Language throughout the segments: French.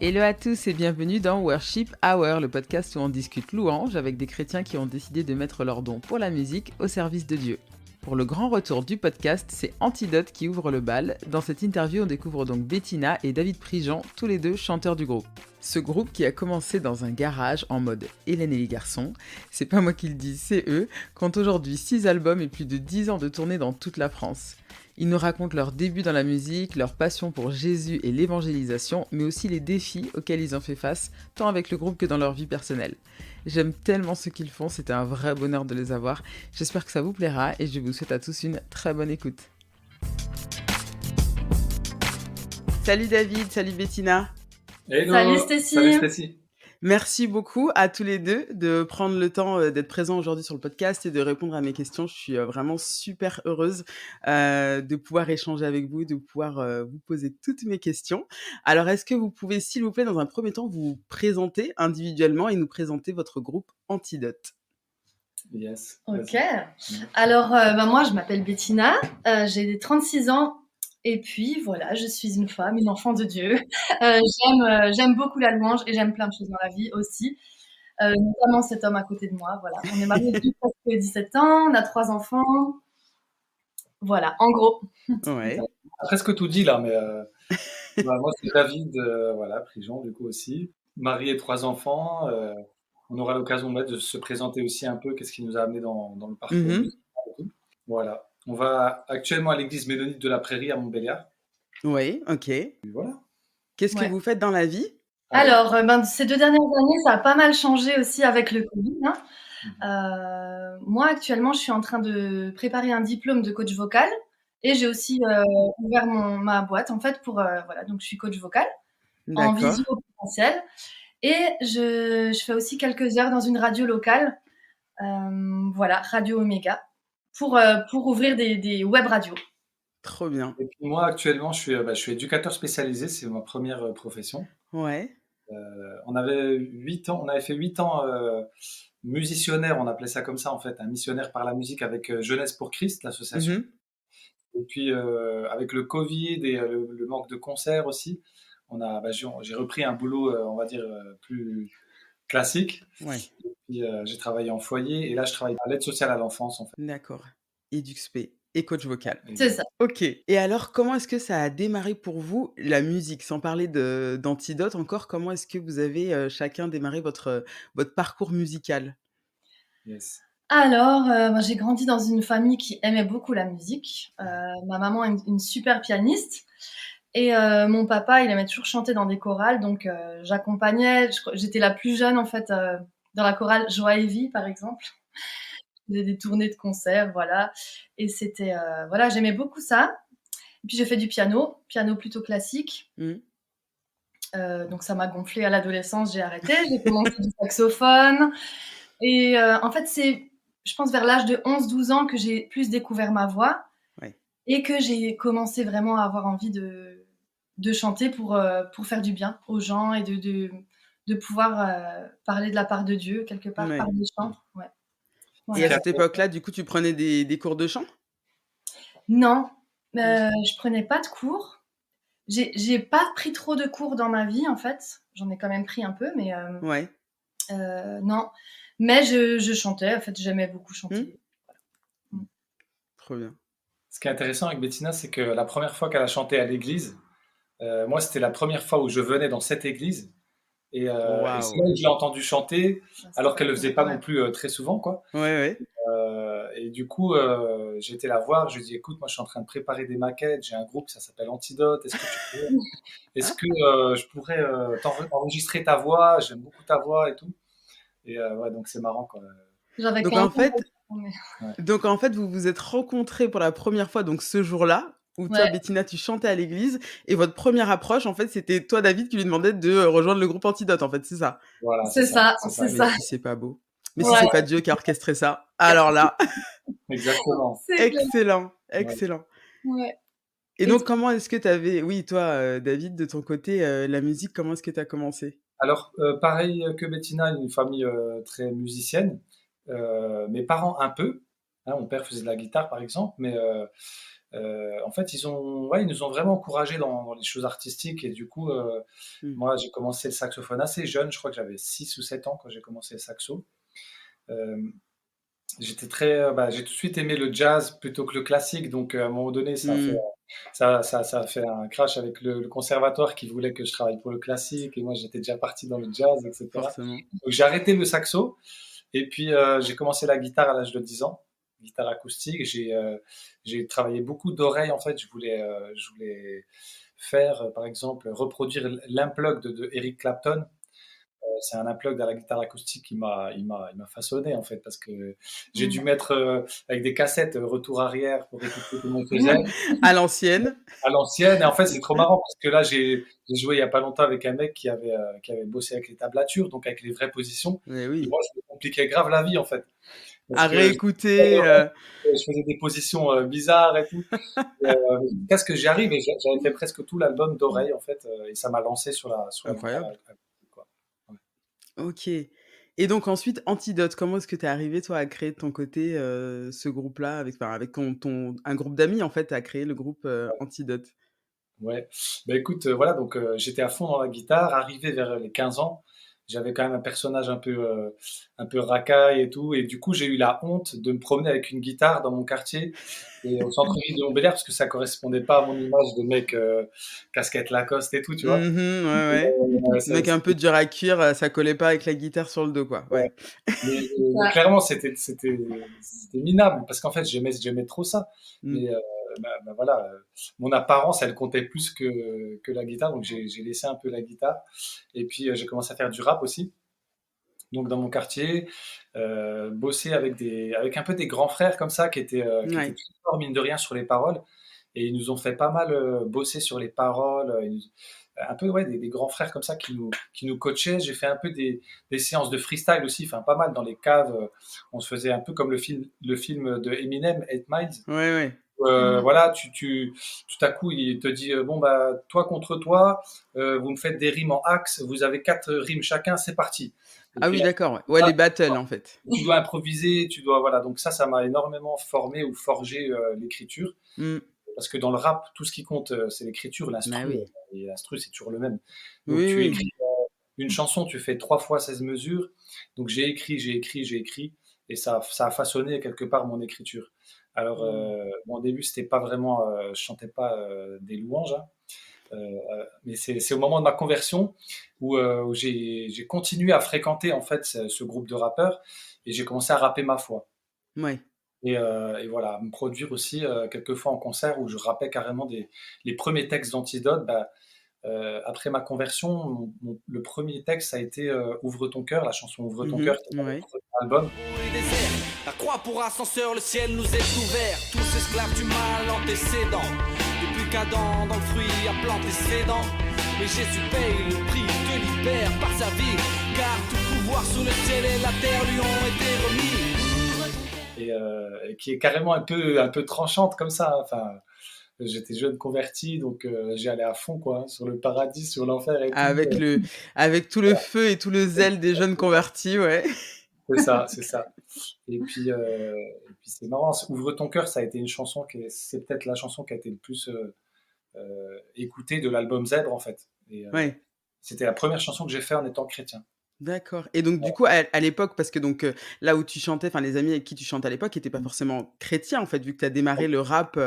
Hello à tous et bienvenue dans Worship Hour, le podcast où on discute louange avec des chrétiens qui ont décidé de mettre leur don pour la musique au service de Dieu. Pour le grand retour du podcast, c'est Antidote qui ouvre le bal. Dans cette interview, on découvre donc Bettina et David Prigent, tous les deux chanteurs du groupe. Ce groupe qui a commencé dans un garage en mode Hélène et les garçons, c'est pas moi qui le dis, c'est eux, compte aujourd'hui 6 albums et plus de 10 ans de tournée dans toute la France. Ils nous racontent leur début dans la musique, leur passion pour Jésus et l'évangélisation, mais aussi les défis auxquels ils ont fait face, tant avec le groupe que dans leur vie personnelle. J'aime tellement ce qu'ils font, c'était un vrai bonheur de les avoir. J'espère que ça vous plaira et je vous souhaite à tous une très bonne écoute. Salut David, salut Bettina. Hello. Salut Stécie. Salut Stécie. Merci beaucoup à tous les deux de prendre le temps d'être présents aujourd'hui sur le podcast et de répondre à mes questions. Je suis vraiment super heureuse de pouvoir échanger avec vous, de pouvoir vous poser toutes mes questions. Alors, est-ce que vous pouvez, s'il vous plaît, dans un premier temps, vous présenter individuellement et nous présenter votre groupe Antidote? Yes. Ok. Alors, moi, je m'appelle Bettina, j'ai 36 ans. Et puis, voilà, je suis une femme, une enfant de Dieu. J'aime beaucoup la louange et j'aime plein de choses dans la vie aussi, notamment cet homme à côté de moi. Voilà. On est mariés depuis presque 17 ans, on a 3 enfants. Voilà, en gros. Ouais. On a presque tout dit là, mais moi c'est David, voilà, Prigent du coup aussi. Marié et 3 enfants. On aura l'occasion de se présenter aussi un peu, qu'est-ce qui nous a amené dans le parcours musical et tout. Voilà. On va actuellement à l'église Mennonite de la Prairie à Montbéliard. Oui, ok. Et voilà. Qu'est-ce que vous faites dans la vie? Alors, ces 2 dernières années, ça a pas mal changé aussi avec le Covid, hein. Moi, actuellement, je suis en train de préparer un diplôme de coach vocal et j'ai aussi ouvert ma boîte, en fait, pour voilà, donc je suis coach vocal en D'accord. visio présentiel et je fais aussi quelques heures dans une radio locale, voilà, Radio Oméga, pour ouvrir des web radios. Trop bien. Et puis moi actuellement je suis éducateur spécialisé, c'est ma première profession. Ouais. On avait fait 8 ans musicionneur, on appelait ça comme ça en fait, un missionnaire par la musique avec Jeunesse pour Christ, l'association. Mhm. Et puis avec le Covid et le manque de concerts aussi, j'ai repris un boulot, on va dire, plus classique. Ouais. Et puis j'ai travaillé en foyer et là je travaille à l'aide sociale à l'enfance en fait. D'accord. EduxP et coach vocal. C'est ça. Ok. Et alors, comment est-ce que ça a démarré pour vous, la musique? Sans parler d'Antidote encore, comment est-ce que vous avez chacun démarré votre parcours musical? Yes. Alors, moi, j'ai grandi dans une famille qui aimait beaucoup la musique. Ma maman est une super pianiste et mon papa, il aimait toujours chanter dans des chorales, donc j'accompagnais. J'étais la plus jeune en fait dans la chorale Joie et Vie, par exemple. Je faisais des tournées de concerts, voilà. Et c'était voilà, j'aimais beaucoup ça. Et puis j'ai fait du piano plutôt classique. Mmh. Donc ça m'a gonflé à l'adolescence, j'ai arrêté. J'ai commencé du saxophone et en fait, c'est, je pense, vers l'âge de 11-12 ans que j'ai plus découvert ma voix. Ouais. Et que j'ai commencé vraiment à avoir envie de chanter pour faire du bien aux gens et de pouvoir parler de la part de Dieu, quelque part, Ouais. par le chant. Ouais. Et Voilà. à cette époque-là, du coup, tu prenais des cours de chant? Non, je prenais pas de cours. J'ai pas pris trop de cours dans ma vie, en fait. J'en ai quand même pris un peu, mais Ouais. non. Mais je chantais, en fait, j'aimais beaucoup chanter. Trop bien. Ce qui est intéressant avec Bettina, c'est que la première fois qu'elle a chanté à l'église, moi c'était la première fois où je venais dans cette église. Et c'est là Waouh. où je l'ai entendu chanter, alors qu'elle le faisait pas Ouais. non plus très souvent, quoi. Ouais, ouais. Et du coup, j'ai été la voir, je lui ai dit, écoute, moi je suis en train de préparer des maquettes, j'ai un groupe, ça s'appelle Antidote, est-ce que je pourrais enregistrer ta voix, j'aime beaucoup ta voix et tout. Et ouais, donc c'est marrant, quoi. J'avais Donc 15 en ans. fait, mais- vous vous êtes rencontrés pour la première fois, donc ce jour-là, où toi, Ouais, Bettina, tu chantais à l'église, et votre première approche, en fait, c'était toi, David, qui lui demandait de rejoindre le groupe Antidote, en fait, c'est ça? Voilà, c'est ça, c'est c'est ça. Mais ça. si c'est pas beau. Mais si Ouais, c'est pas Dieu qui a orchestré ça, alors là, Exactement. c'est clair. excellent, Ouais. excellent. Ouais. Et Et donc, comment est-ce que tu avais, oui, toi, David, de ton côté, la musique, comment est-ce que tu as commencé? Alors, pareil que Bettina, une famille très musicienne. Mes parents un peu. Hein, mon père faisait de la guitare, par exemple, mais En fait, ils nous ont vraiment encouragés dans les choses artistiques et du coup, Mmh. moi, j'ai commencé le saxophone assez jeune. Je crois que j'avais 6 ou 7 ans quand j'ai commencé le saxo. Euh, j'ai tout de suite aimé le jazz plutôt que le classique. Donc, à un moment donné, Mmh. ça a fait un crash avec le conservatoire qui voulait que je travaille pour le classique et moi, j'étais déjà parti dans le jazz, etc. Forcément. Donc, j'ai arrêté le saxo et puis j'ai commencé la guitare à l'âge de 10 ans, guitare acoustique. J'ai travaillé beaucoup d'oreilles en fait. Je voulais faire, par exemple, reproduire l'unplug de Eric Clapton. C'est un unplug à la guitare acoustique il m'a façonné en fait parce que j'ai dû Mmh. mettre avec des cassettes retour arrière pour écouter comment il faisait À l'ancienne. à l'ancienne. Et en fait, c'est trop marrant parce que là, j'ai joué il y a pas longtemps avec un mec qui avait bossé avec les tablatures, donc avec les vraies positions. Mais Et oui. moi, je me compliquais grave la vie en fait. Parce À que réécouter. je faisais des positions bizarres et tout. Jusqu'à ce que j'y arrive et j'avais fait presque tout l'album d'oreille en fait. Et ça m'a lancé sur la guitare Incroyable. acoustique, quoi. Ouais. OK. Et donc ensuite, Antidote, comment est-ce que tu es arrivé, toi, à créer de ton côté, ce groupe-là avec enfin, avec ton un groupe d'amis, en fait, à créer le groupe, Antidote? Ouais. Bah écoute, voilà, donc j'étais à fond dans la guitare. Arrivé vers les 15 ans, j'avais quand même un personnage un peu racaille et tout. Et du coup, j'ai eu la honte de me promener avec une guitare dans mon quartier et au centre-ville de Montbéliard parce que ça correspondait pas à mon image de mec casquette Lacoste et tout, tu vois. Mmh, ouais, ouais. Le mec un peu dur à cuire, ça collait pas avec la guitare sur le dos, quoi. Ouais. Ouais. Mais Ouais. clairement, c'était minable parce qu'en fait, j'aimais trop ça. Mmh. Mais voilà, mon apparence, elle comptait plus que la guitare, donc j'ai laissé un peu la guitare. Et puis, j'ai commencé à faire du rap aussi. Donc, dans mon quartier, bosser avec un peu des grands frères comme ça qui étaient Ouais. très forts, mine de rien, sur les paroles. Et ils nous ont fait pas mal bosser sur les paroles. Un peu, ouais, des grands frères comme ça qui nous coachaient. J'ai fait un peu des séances de freestyle aussi, enfin, pas mal dans les caves. On se faisait un peu comme le film de Eminem, 8 Miles. Ouais, ouais. Mmh. Voilà, tout à coup, il te dit bon bah toi contre toi, vous me faites des rimes en axe, vous avez 4 rimes chacun, c'est parti. Et Ah puis oui, là, d'accord, ouais. Ouais, ça, les battles, en fait. tu dois improviser, tu dois voilà. Donc ça m'a énormément formé ou forgé l'écriture, Mmh. parce que dans le rap, tout ce qui compte, c'est l'écriture, Bah l'instru, oui. et l'instru c'est toujours le même. Donc Oui, tu oui. écris une chanson, tu fais 3 fois 16 mesures. Donc j'ai écrit, et ça a façonné quelque part mon écriture. Alors, Mmh. bon, au début, c'était pas vraiment, je chantais pas des louanges, hein, mais c'est au moment de ma conversion où j'ai continué à fréquenter en fait ce groupe de rappeurs et j'ai commencé à rapper ma foi. Ouais. Et voilà, me produire aussi quelques fois en concert où je rappais carrément les premiers textes d'Antidote. Bah, après ma conversion, le premier texte, ça a été Ouvre ton cœur, la chanson Ouvre ton Mmh. cœur, qui est dans le Ouais. premier album. Et désert. La croix pour ascenseur, le ciel nous est ouvert. Tous esclaves du mal antécédent. Depuis qu'Adam dans le fruit a planté ses dents. Mais Jésus paye le prix, te libère par sa vie. Car tout pouvoir sur le ciel et la terre lui ont été remis. Et qui est carrément un peu tranchante comme ça, hein. Enfin, j'étais jeune converti, donc j'y allais à fond, quoi, hein, sur le paradis, sur l'enfer et tout. Avec tout le feu et tout le zèle des jeunes convertis, ouais. C'est ça, c'est ça. Et puis c'est marrant, Ouvre ton cœur, ça a été une chanson c'est peut-être la chanson qui a été le plus écoutée de l'album Zèbre, en fait. Et Ouais. c'était la première chanson que j'ai fait en étant chrétien. D'accord et donc du coup, à l'époque parce que donc, là où tu chantais, enfin les amis avec qui tu chantais à l'époque étaient pas forcément chrétiens, en fait, vu que tu as démarré le rap,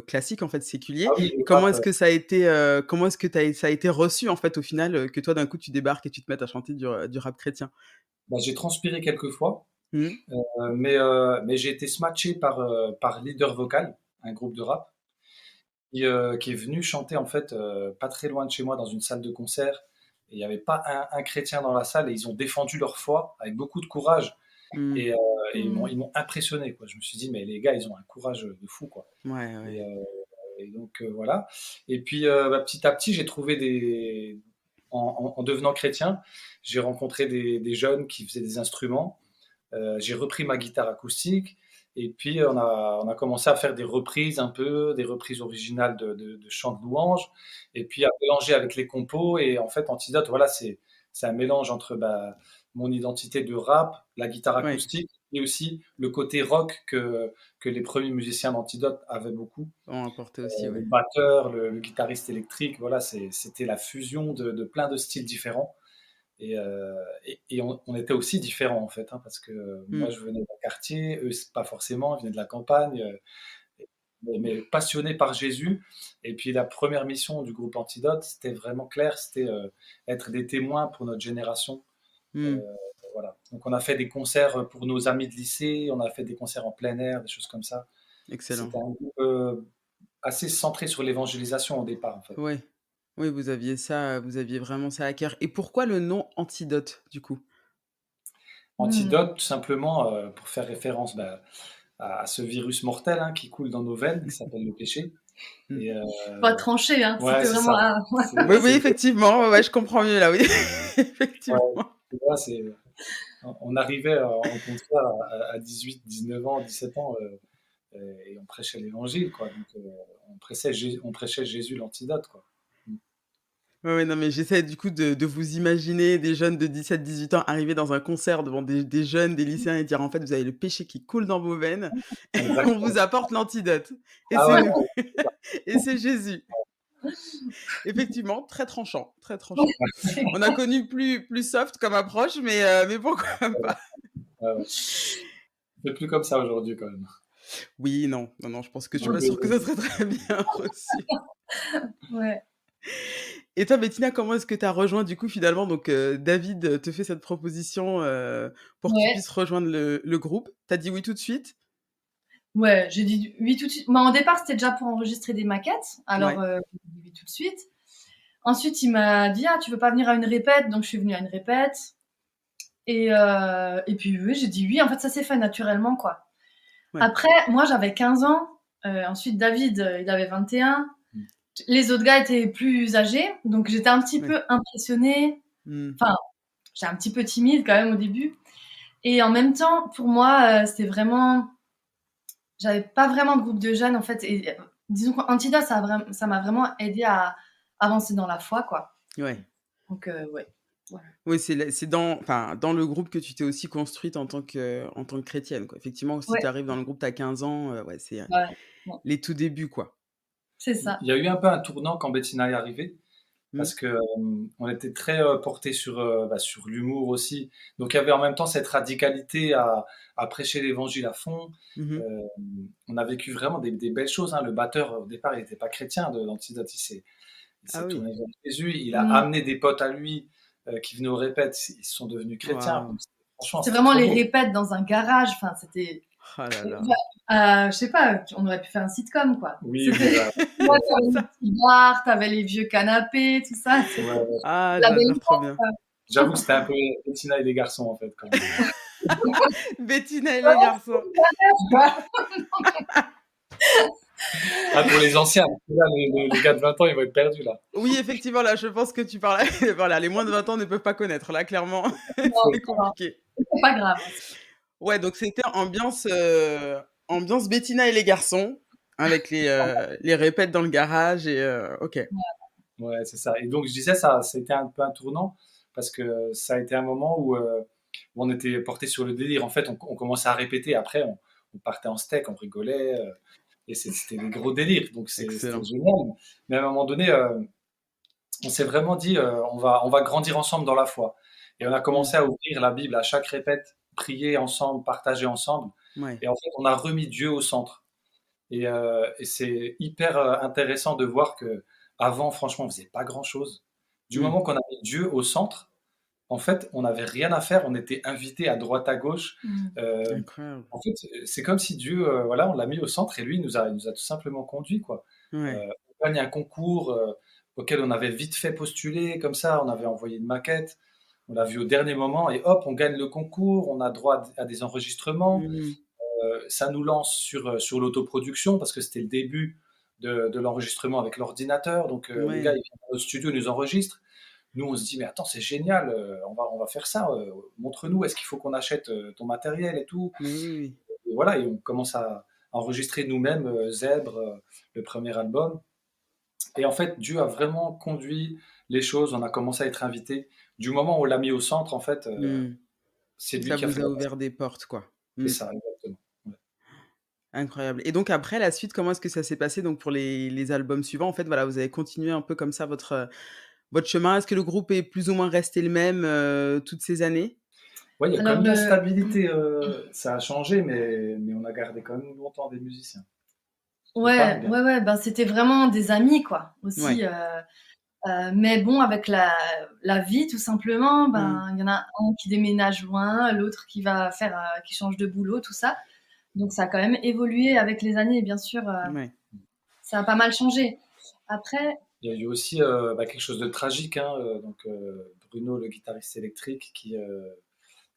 classique, en fait, Ah séculier. oui, le Comment rap, est-ce que ça a été, comment est-ce que ça a été reçu, en fait, au final, que toi, d'un coup, tu débarques et tu te mettes à chanter du rap chrétien? bah, j'ai transpiré quelques fois, Mmh. mais j'ai été smatché par Leader Vocal, un groupe de rap, qui est venu chanter en fait pas très loin de chez moi dans une salle de concert. Et il n'y avait pas un chrétien dans la salle et ils ont défendu leur foi avec beaucoup de courage Mmh. et, Mmh. ils m'ont impressionné, quoi. Je me suis dit mais les gars ils ont un courage de fou, quoi. Ouais, Et, ouais. donc voilà. Et puis bah, petit à petit j'ai trouvé en devenant chrétien, j'ai rencontré des jeunes qui faisaient des instruments. J'ai repris ma guitare acoustique et puis on a commencé à faire des reprises un peu, des reprises originales de chants de louanges et puis à mélanger avec les compos. Et en fait, Antidote, voilà, c'est un mélange entre bah, mon identité de rap, la guitare Ouais. acoustique et aussi le côté rock que les premiers musiciens d'Antidote avaient beaucoup. On apportait aussi, Le ouais. batteur, le guitariste électrique, voilà, c'était la fusion de plein de styles différents. Et on était aussi différents en fait, hein, parce que moi Mm. je venais d'un quartier, eux pas forcément, ils venaient de la campagne, mais passionnés par Jésus. Et puis la première mission du groupe Antidote, c'était vraiment clair, c'était être des témoins pour notre génération. Mm. Voilà. Donc on a fait des concerts pour nos amis de lycée, on a fait des concerts en plein air, des choses comme ça. Excellent. C'était un groupe assez centré sur l'évangélisation au départ en fait. Ouais. Oui, vous aviez vraiment ça à cœur. Et pourquoi le nom Antidote, du coup? Hmm. Antidote, tout simplement, pour faire référence à ce virus mortel, hein, qui coule dans nos veines, qui s'appelle le péché. Mm. Et Pas tranché, hein. ouais, C'était c'est vraiment. ça. Oui, oui, C'est effectivement, ouais, je comprends mieux là, oui. ouais, Effectivement. tu vois, on arrivait en concert à 18, 19 ans, 17 ans, et on prêchait l'évangile, quoi. Donc, on prêchait Jésus l'antidote, quoi. Ouais, ouais, non, mais j'essaie du coup de vous imaginer des jeunes de 17, 18 ans arriver dans un concert devant des jeunes, des lycéens et dire en fait vous avez le péché qui coule dans vos veines, et on Exactement. vous apporte l'antidote. Et Ah c'est ouais, nous. ouais, Et c'est Jésus. Effectivement, très tranchant, très tranchant. C'est On a connu plus soft comme approche, mais pourquoi pas. ouais, ouais. C'est plus comme ça aujourd'hui, quand même. Oui, non, non, non, je pense que je suis Donc, pas sûre que ça serait très bien reçu. Ouais. Et toi, Bettina, comment est-ce que tu as rejoint du coup finalement donc David te fait cette proposition pour que tu Ouais. puisses rejoindre le groupe. T'as dit oui tout de suite? Ouais, j'ai dit oui tout de suite. Bah, au départ, c'était déjà pour enregistrer des maquettes. Alors, Ouais. j'ai dit oui tout de suite. Ensuite, il m'a dit, ah, tu veux pas venir à une répète? Donc, je suis venue à une répète. Et puis, oui, j'ai dit oui. En fait, ça s'est fait naturellement, quoi. Ouais. Après, moi, j'avais 15 ans. Ensuite, David, il avait 21. Mm. Les autres gars étaient plus âgés. Donc, j'étais un petit Ouais. peu impressionnée. Hmm. Enfin, j'étais un petit peu timide quand même au début. Et en même temps, pour moi, c'était vraiment... J'avais pas vraiment de groupe de jeunes, en fait. Et disons qu'Antidote, ça m'a vraiment aidé à avancer dans la foi, quoi. Ouais. Donc, ouais. Voilà. Oui, c'est dans le groupe que tu t'es aussi construite en tant que chrétienne, quoi. Effectivement, si Ouais, tu arrives dans le groupe, tu as 15 ans, ouais, c'est ouais, ouais. les tout débuts, quoi. C'est Il ça. y a eu un peu un tournant quand Bettina est arrivée, Hmm. parce que on était très porté sur l'humour aussi. Donc il y avait en même temps cette radicalité à prêcher l'évangile à fond. Mhm. On a vécu vraiment des belles choses, hein. Le batteur, au départ, il n'était pas chrétien de l'Antidote. Il Ah s'est oui. tourné vers Jésus. Il a Mm. amené des potes à lui qui venaient aux répètes. Ils sont devenus chrétiens. Waouh. Donc, franchement, C'est c'était vraiment trop les beau. répètes dans un garage. Enfin, c'était... Oh là là. Je sais pas, on aurait pu faire un sitcom, quoi. Oui, oui, C'était... Moi, t'avais C'est les ça. petits bars, t'avais les vieux canapés, tout ça. ouais, C'était ouais. Ah, la belle j'adore trop époque, bien. quoi. J'avoue que c'était un peu Bettina et les garçons, en fait, quand même. Bettina et les garçons. Quoi. Ah, pour les anciens, parce que là, les gars de 20 ans, ils vont être perdus, là. Oui, effectivement, là, je pense que tu parles. Voilà, les moins de 20 ans ne peuvent pas connaître. Là, clairement, Non, c'est compliqué. c'est pas grave. Ouais, donc c'était ambiance Bettina et les garçons, avec les répètes dans le garage et ok. Ouais, c'est ça. Et donc, je disais, ça a été un peu un tournant, parce que ça a été un moment où on était porté sur le délire. En fait, on commençait à répéter. Après, on partait en steak, on rigolait. Et c'était des gros délires. Donc, c'était Excellent. génial. Mais à un moment donné, on s'est vraiment dit, on va grandir ensemble dans la foi. Et on a Mm. commencé à ouvrir la Bible à chaque répète, prier ensemble, partager ensemble. Ouais. Et en fait, on a remis Dieu au centre. Et c'est hyper intéressant de voir que avant, franchement, on faisait pas grand-chose. Du Mm. moment qu'on a mis Dieu au centre, en fait, on n'avait rien à faire. On était invité à droite, à gauche. Mm. Incroyable. En fait, c'est comme si Dieu, voilà, on l'a mis au centre et lui, il nous a tout simplement conduit, quoi. Ouais. On gagne un concours auquel on avait vite fait postuler, comme ça, on avait envoyé une maquette, on l'a vu au dernier moment et hop, on gagne le concours, on a droit à des enregistrements. Mm. Ça nous lance sur l'autoproduction parce que c'était le début de l'enregistrement avec l'ordinateur. Donc les gars, Ouais. ils viennent dans notre studio, ils nous enregistrent. Nous, on se dit, mais attends, c'est génial, on va faire ça. Montre-nous, est-ce qu'il faut qu'on achète ton matériel et tout. Mais oui, Et voilà, et on commence à enregistrer nous-mêmes Zèbre, le premier album. Et en fait, Dieu a vraiment conduit les choses. On a commencé à être invités. Du moment où on l'a mis au centre, en fait, oui. Mm. c'est lui Ça qui a vous fait a la ouvert des portes, quoi. C'est Mmh. ça, exactement. Ouais. Incroyable. Et donc après la suite, comment est-ce que ça s'est passé donc pour les albums suivants? En fait, voilà, vous avez continué un peu comme ça votre chemin. Est-ce que le groupe est plus ou moins resté le même, toutes ces années? Ouais, il y a quand Alors même de la le stabilité, ça a changé, mais on a gardé quand même longtemps des musiciens. Et pas ouais, bien. ouais, ouais, ben, c'était vraiment des amis, quoi, Ouais. aussi, mais bon, avec la vie, tout simplement, Mmh. ben, il y en a un qui déménage loin, l'autre qui va faire, qui change de boulot, tout ça. Donc ça a quand même évolué avec les années, bien sûr, Ouais. ça a pas mal changé. Après, Il y a eu aussi quelque chose de tragique, hein, donc Bruno, le guitariste électrique,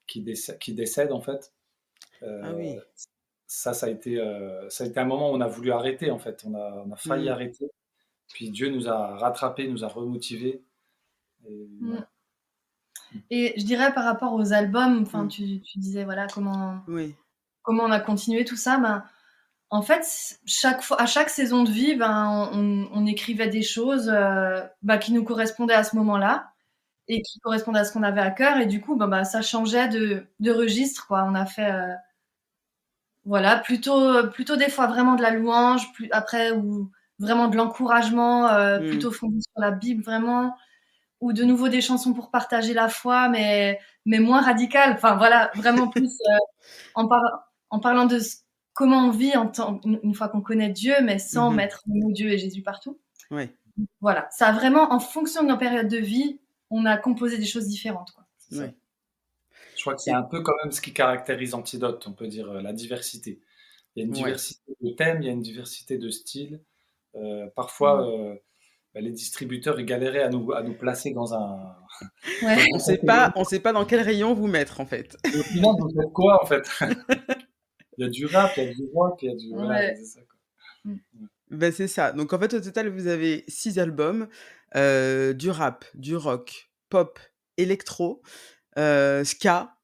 qui décède en fait. Ah Euh, oui. ça a été un moment où on a voulu arrêter en fait. On a failli Mmh. arrêter. Puis Dieu nous a rattrapés, nous a remotivés. Et mmh, voilà. et je dirais par rapport aux albums, enfin, Mmh. tu disais, voilà, Oui. comment on a continué tout ça, ben, en fait, chaque fois, à chaque saison de vie, ben, on écrivait des choses, bah, qui nous correspondaient à ce moment-là et qui correspondaient à ce qu'on avait à cœur. Et du coup, ben, bah, ça changeait de registre, quoi. On a fait, voilà, plutôt des fois vraiment de la louange, après, ou vraiment de l'encouragement, Mmh. plutôt fondé sur la Bible, vraiment, ou de nouveau des chansons pour partager la foi, mais moins radicales. Enfin, voilà, vraiment plus en, en parlant de comment on vit une fois qu'on connaît Dieu, mais sans Mmh. mettre le mot Dieu et Jésus partout. Ouais. Voilà, ça a vraiment, en fonction de nos périodes de vie, on a composé des choses différentes, quoi. C'est ça. Ouais. Je crois que c'est Et un peu quand même ce qui caractérise Antidote, on peut dire, la diversité. Il y a une ouais. diversité de thèmes, il y a une diversité de styles. Parfois, Mm. les distributeurs ils galéraient à nous placer dans un, dans Ouais, une catégorie. On sait pas dans quel rayon vous mettre, en fait. Et au final, vous faites quoi en fait? Il y a du rap, il y a du rock, il y a du. Voilà, ouais. c'est ça quoi. Mm. Ben c'est ça. Donc en fait, au total, vous avez 6 albums, du rap, du rock, pop, électro, ska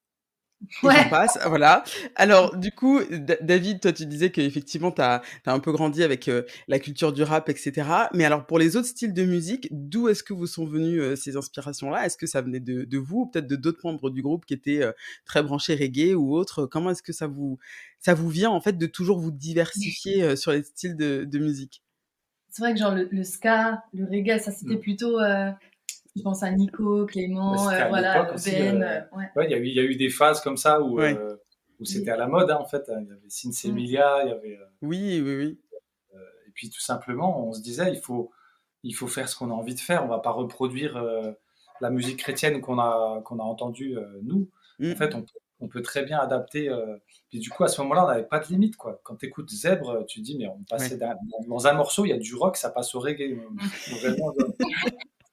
et j'en Ouais. passe, voilà. Alors du coup, David, toi, tu disais qu'effectivement, tu as un peu grandi avec, la culture du rap et cetera. Mais alors pour les autres styles de musique, d'où est-ce que vous sont venues, ces inspirations-là? Est-ce que ça venait de vous ou peut-être de d'autres membres du groupe qui étaient, très branchés reggae ou autres? Comment est-ce que ça vous vient, en fait, de toujours vous diversifier, sur les styles de musique? C'est vrai que genre le ska, le reggae, ça c'était Mm. plutôt, je pense à Nico, Mais Clément, c'était à l'époque voilà, aussi. Ben, ouais. Ouais, il y a eu des phases comme ça Ouais. où c'était Oui. à la mode, hein, en fait. Il y avait Sins Mm. Emilia, il y avait. Oui, oui, oui. Et puis tout simplement, on se disait, il faut faire ce qu'on a envie de faire. On va pas reproduire la musique chrétienne qu'on a entendue nous. En Mmh. fait, on peut très bien adapter. Puis du coup, à ce moment-là, on n'avait pas de limite, quoi. Quand tu écoutes Zèbre, tu te dis, mais on passait Ouais. dans un morceau, il y a du rock, ça passe au reggae. Vraiment,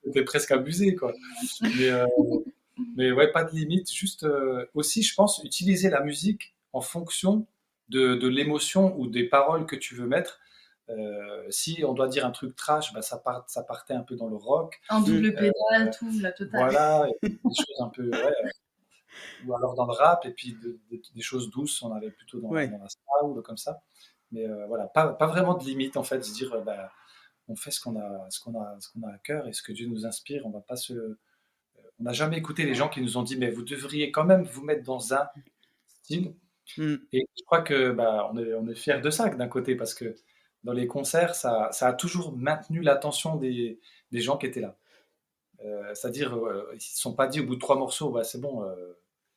c'était presque abusé, quoi. Mais, euh, mais ouais, pas de limite. Juste aussi, je pense, utiliser la musique en fonction de l'émotion ou des paroles que tu veux mettre. Si on doit dire un truc trash, bah, ça partait un peu dans le rock. En Mmh. double pédale, tout, la totale. Voilà, et des choses un peu, ouais, ou alors dans le rap, et puis des choses douces, on allait plutôt Ouais. dans la soul, comme ça. Mais voilà, pas vraiment de limite, en fait, se dire, bah, on fait ce qu'on a à cœur et ce que Dieu nous inspire. On va pas on n'a jamais écouté les gens qui nous ont dit, mais vous devriez quand même vous mettre dans un style. Mmh. Et je crois que bah, on est fiers de ça d'un côté, parce que dans les concerts, ça a toujours maintenu l'attention des gens qui étaient là. C'est-à-dire, ils ne se sont pas dit au bout de 3 morceaux, bah, c'est bon.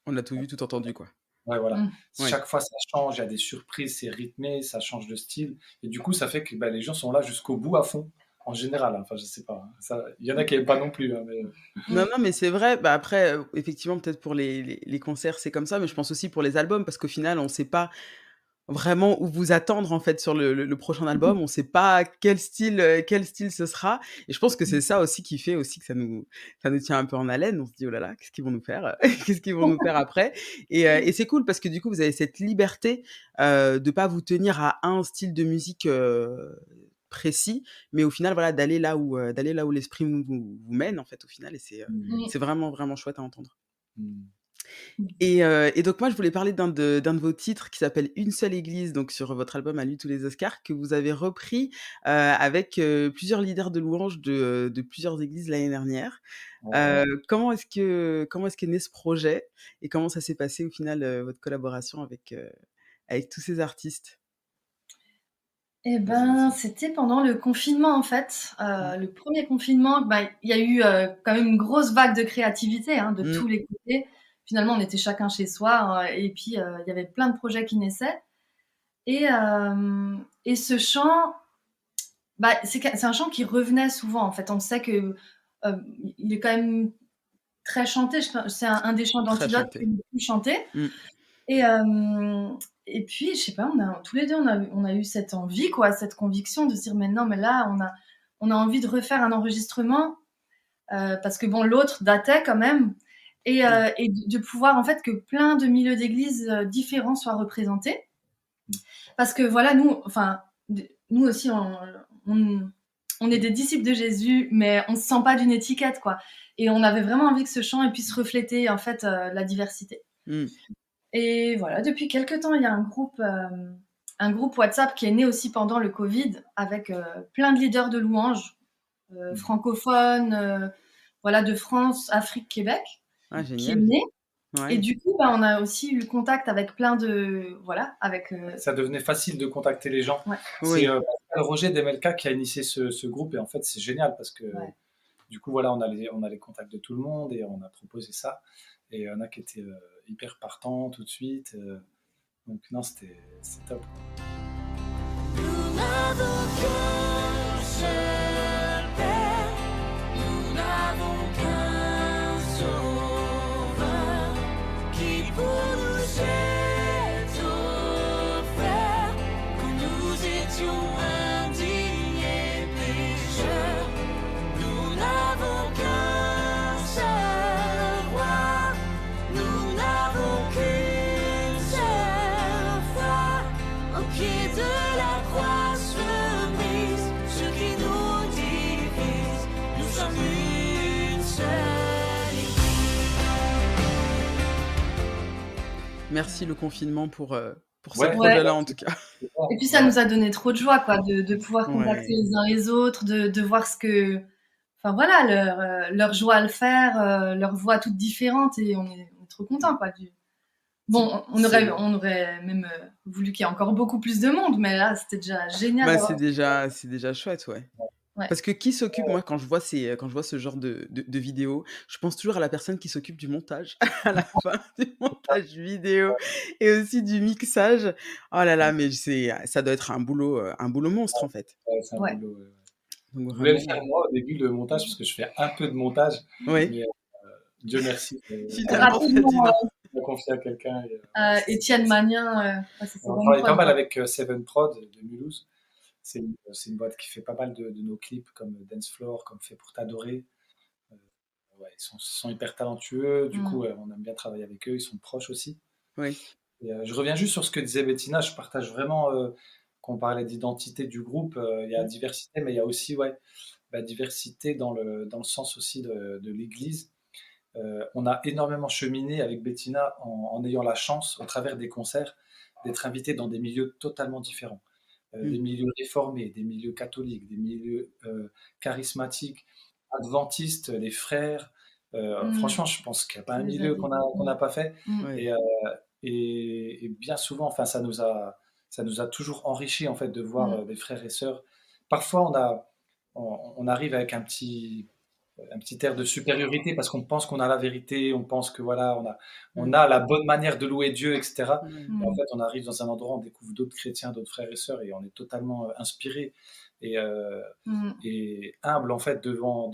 On a tout vu, tout entendu, quoi. Ouais, voilà. Mm. Ouais. Chaque fois, ça change, il y a des surprises, c'est rythmé, ça change de style. Et du coup, ça fait que bah, les gens sont là jusqu'au bout à fond, en général, hein. Enfin, je sais pas, hein. Il y en a qui n'aiment pas non plus, hein, mais. Non, Mm. non, mais c'est vrai. Bah, après, effectivement, peut-être pour les concerts, c'est comme ça, mais je pense aussi pour les albums parce qu'au final, on sait pas vraiment où vous attendre, en fait, sur le prochain album. On sait pas quel style ce sera et je pense que c'est ça aussi qui fait aussi que ça nous tient un peu en haleine. On se dit: «Oh là là, qu'est-ce qu'ils vont nous faire? Qu'est-ce qu'ils vont nous faire après?» Et c'est cool parce que du coup, vous avez cette liberté, de pas vous tenir à un style de musique, précis, mais au final, voilà, d'aller là où l'esprit vous mène, en fait, au final et Mm. Mm. c'est vraiment, vraiment chouette à entendre. Mm. Et donc moi, je voulais parler d'un de vos titres qui s'appelle Une seule église, donc sur votre album À lui tous les Oscars, que vous avez repris, avec, plusieurs leaders de louanges de plusieurs églises l'année dernière. Ouais. Comment est-ce qu'est né ce projet et comment ça s'est passé au final, votre collaboration avec tous ces artistes? Et Vas-y, ben, vas-y. c'était pendant le confinement, en fait. Mmh. Le premier confinement, bah, il y a eu, quand même une grosse vague de créativité, hein, de Mmh. tous les côtés. Finalement, on était chacun chez soi, et puis, il y avait plein de projets qui naissaient et ce chant, bah, c'est un chant qui revenait souvent, en fait. On sait que, il est quand même très chanté. Je pense c'est un des chants Très d'Antidote qui est chanté. le plus chanté. Mmh. Et, et puis, je sais pas, tous les deux, on a eu cette envie, quoi, cette conviction de se dire, mais non, mais là, on a envie de refaire un enregistrement, parce que bon, l'autre datait quand même, Mmh. et de pouvoir, en fait, que plein de milieux d'église différents soient représentés. Parce que voilà, nous, enfin, nous aussi, on, on est des disciples de Jésus, mais on se sent pas d'une étiquette, quoi. Et on avait vraiment envie que ce chant puisse refléter, en fait, la diversité. Mmh. Et voilà, depuis quelques temps, il y a un groupe WhatsApp qui est né aussi pendant le Covid avec plein de leaders de louanges francophones, voilà, de France, Afrique, Québec, Ah qui est génial. né. Et Ouais. du coup, bah, on a aussi eu le contact avec plein de, voilà, avec, Ça devenait facile de contacter les gens. ouais, C'est Oui. Pascal Roger d'MLK qui a initié ce groupe et en fait c'est génial parce que ouais. du coup voilà on a les contacts de tout le monde et on a proposé ça et il y en a qui étaient hyper partants tout de suite. Donc non c'est top. Nous n'avons qu'un seul Père, nous n'avons qu'un Sauveur, qui pour nous s'est offert, quand nous étions indignes et pécheurs. Nous n'avons qu'un seul roi, nous n'avons qu'une seule foi. Au pied de la croix se brise ce qui nous divise. Nous sommes une seule Merci le confinement pour ce Ouais, Ouais. projet-là en tout cas. c'est ça. Et puis ça nous a donné trop de joie, quoi, de pouvoir contacter Ouais. les uns les autres, de voir ce que, enfin voilà, leur joie à le faire, leur voix toutes différentes, et on est trop contents, quoi. Bon, on aurait même voulu qu'il y ait encore beaucoup plus de monde, mais là, c'était déjà génial Bah, d'avoir. c'est déjà chouette, ouais. Ouais. Parce que qui s'occupe moi quand je vois ce genre de vidéos, je pense toujours à la personne qui s'occupe du montage à la fin, du montage vidéo et aussi du mixage. Oh là là, mais ça doit être un boulot monstre en fait. Ouais, c'est un Ouais. boulot. Donc Je voulais le vraiment, faire moi au début le montage parce que je fais un peu de montage, oui, mais Dieu merci, finalement tu as dit Rapidement, non. on a confié à quelqu'un. Et, ouais, Étienne Magnin, ouais, c'est on vraiment travaille pas prod, mal quoi. avec Seven Prod de Mulhouse. C'est une boîte qui fait pas mal de nos clips comme Dance Floor, comme Fait pour t'adorer. Euh, ouais, ils sont hyper talentueux. Du coup, Mm. on aime bien travailler avec eux. Ils sont proches aussi. Oui. Et, je reviens juste sur ce que disait Bettina. Je partage vraiment quand on parlait d'identité du groupe. Il y a Mmh. diversité, mais il y a aussi diversité dans le sens aussi de l'Église. On a énormément cheminé avec Bettina en ayant la chance, au travers des concerts, d'être invité dans des milieux totalement différents. Des Mmh. milieux réformés, des milieux catholiques, des milieux charismatiques, adventistes, les frères. Mm. Franchement, je pense qu'il n'y a pas un Les milieu avis. qu'on n'a pas fait. Mm. Oui. Et, et bien souvent, enfin, ça nous a toujours enrichi en fait de voir Mm. des frères et sœurs. Parfois, on arrive avec un petit air de supériorité parce qu'on pense qu'on a la vérité, on pense que voilà, on Mmh. a la bonne manière de louer Dieu, etc. Ouais. Et en Mm. fait, on arrive dans un endroit, on découvre d'autres chrétiens, d'autres frères et sœurs, et on est totalement inspiré et, euh, Mm. et humble en fait devant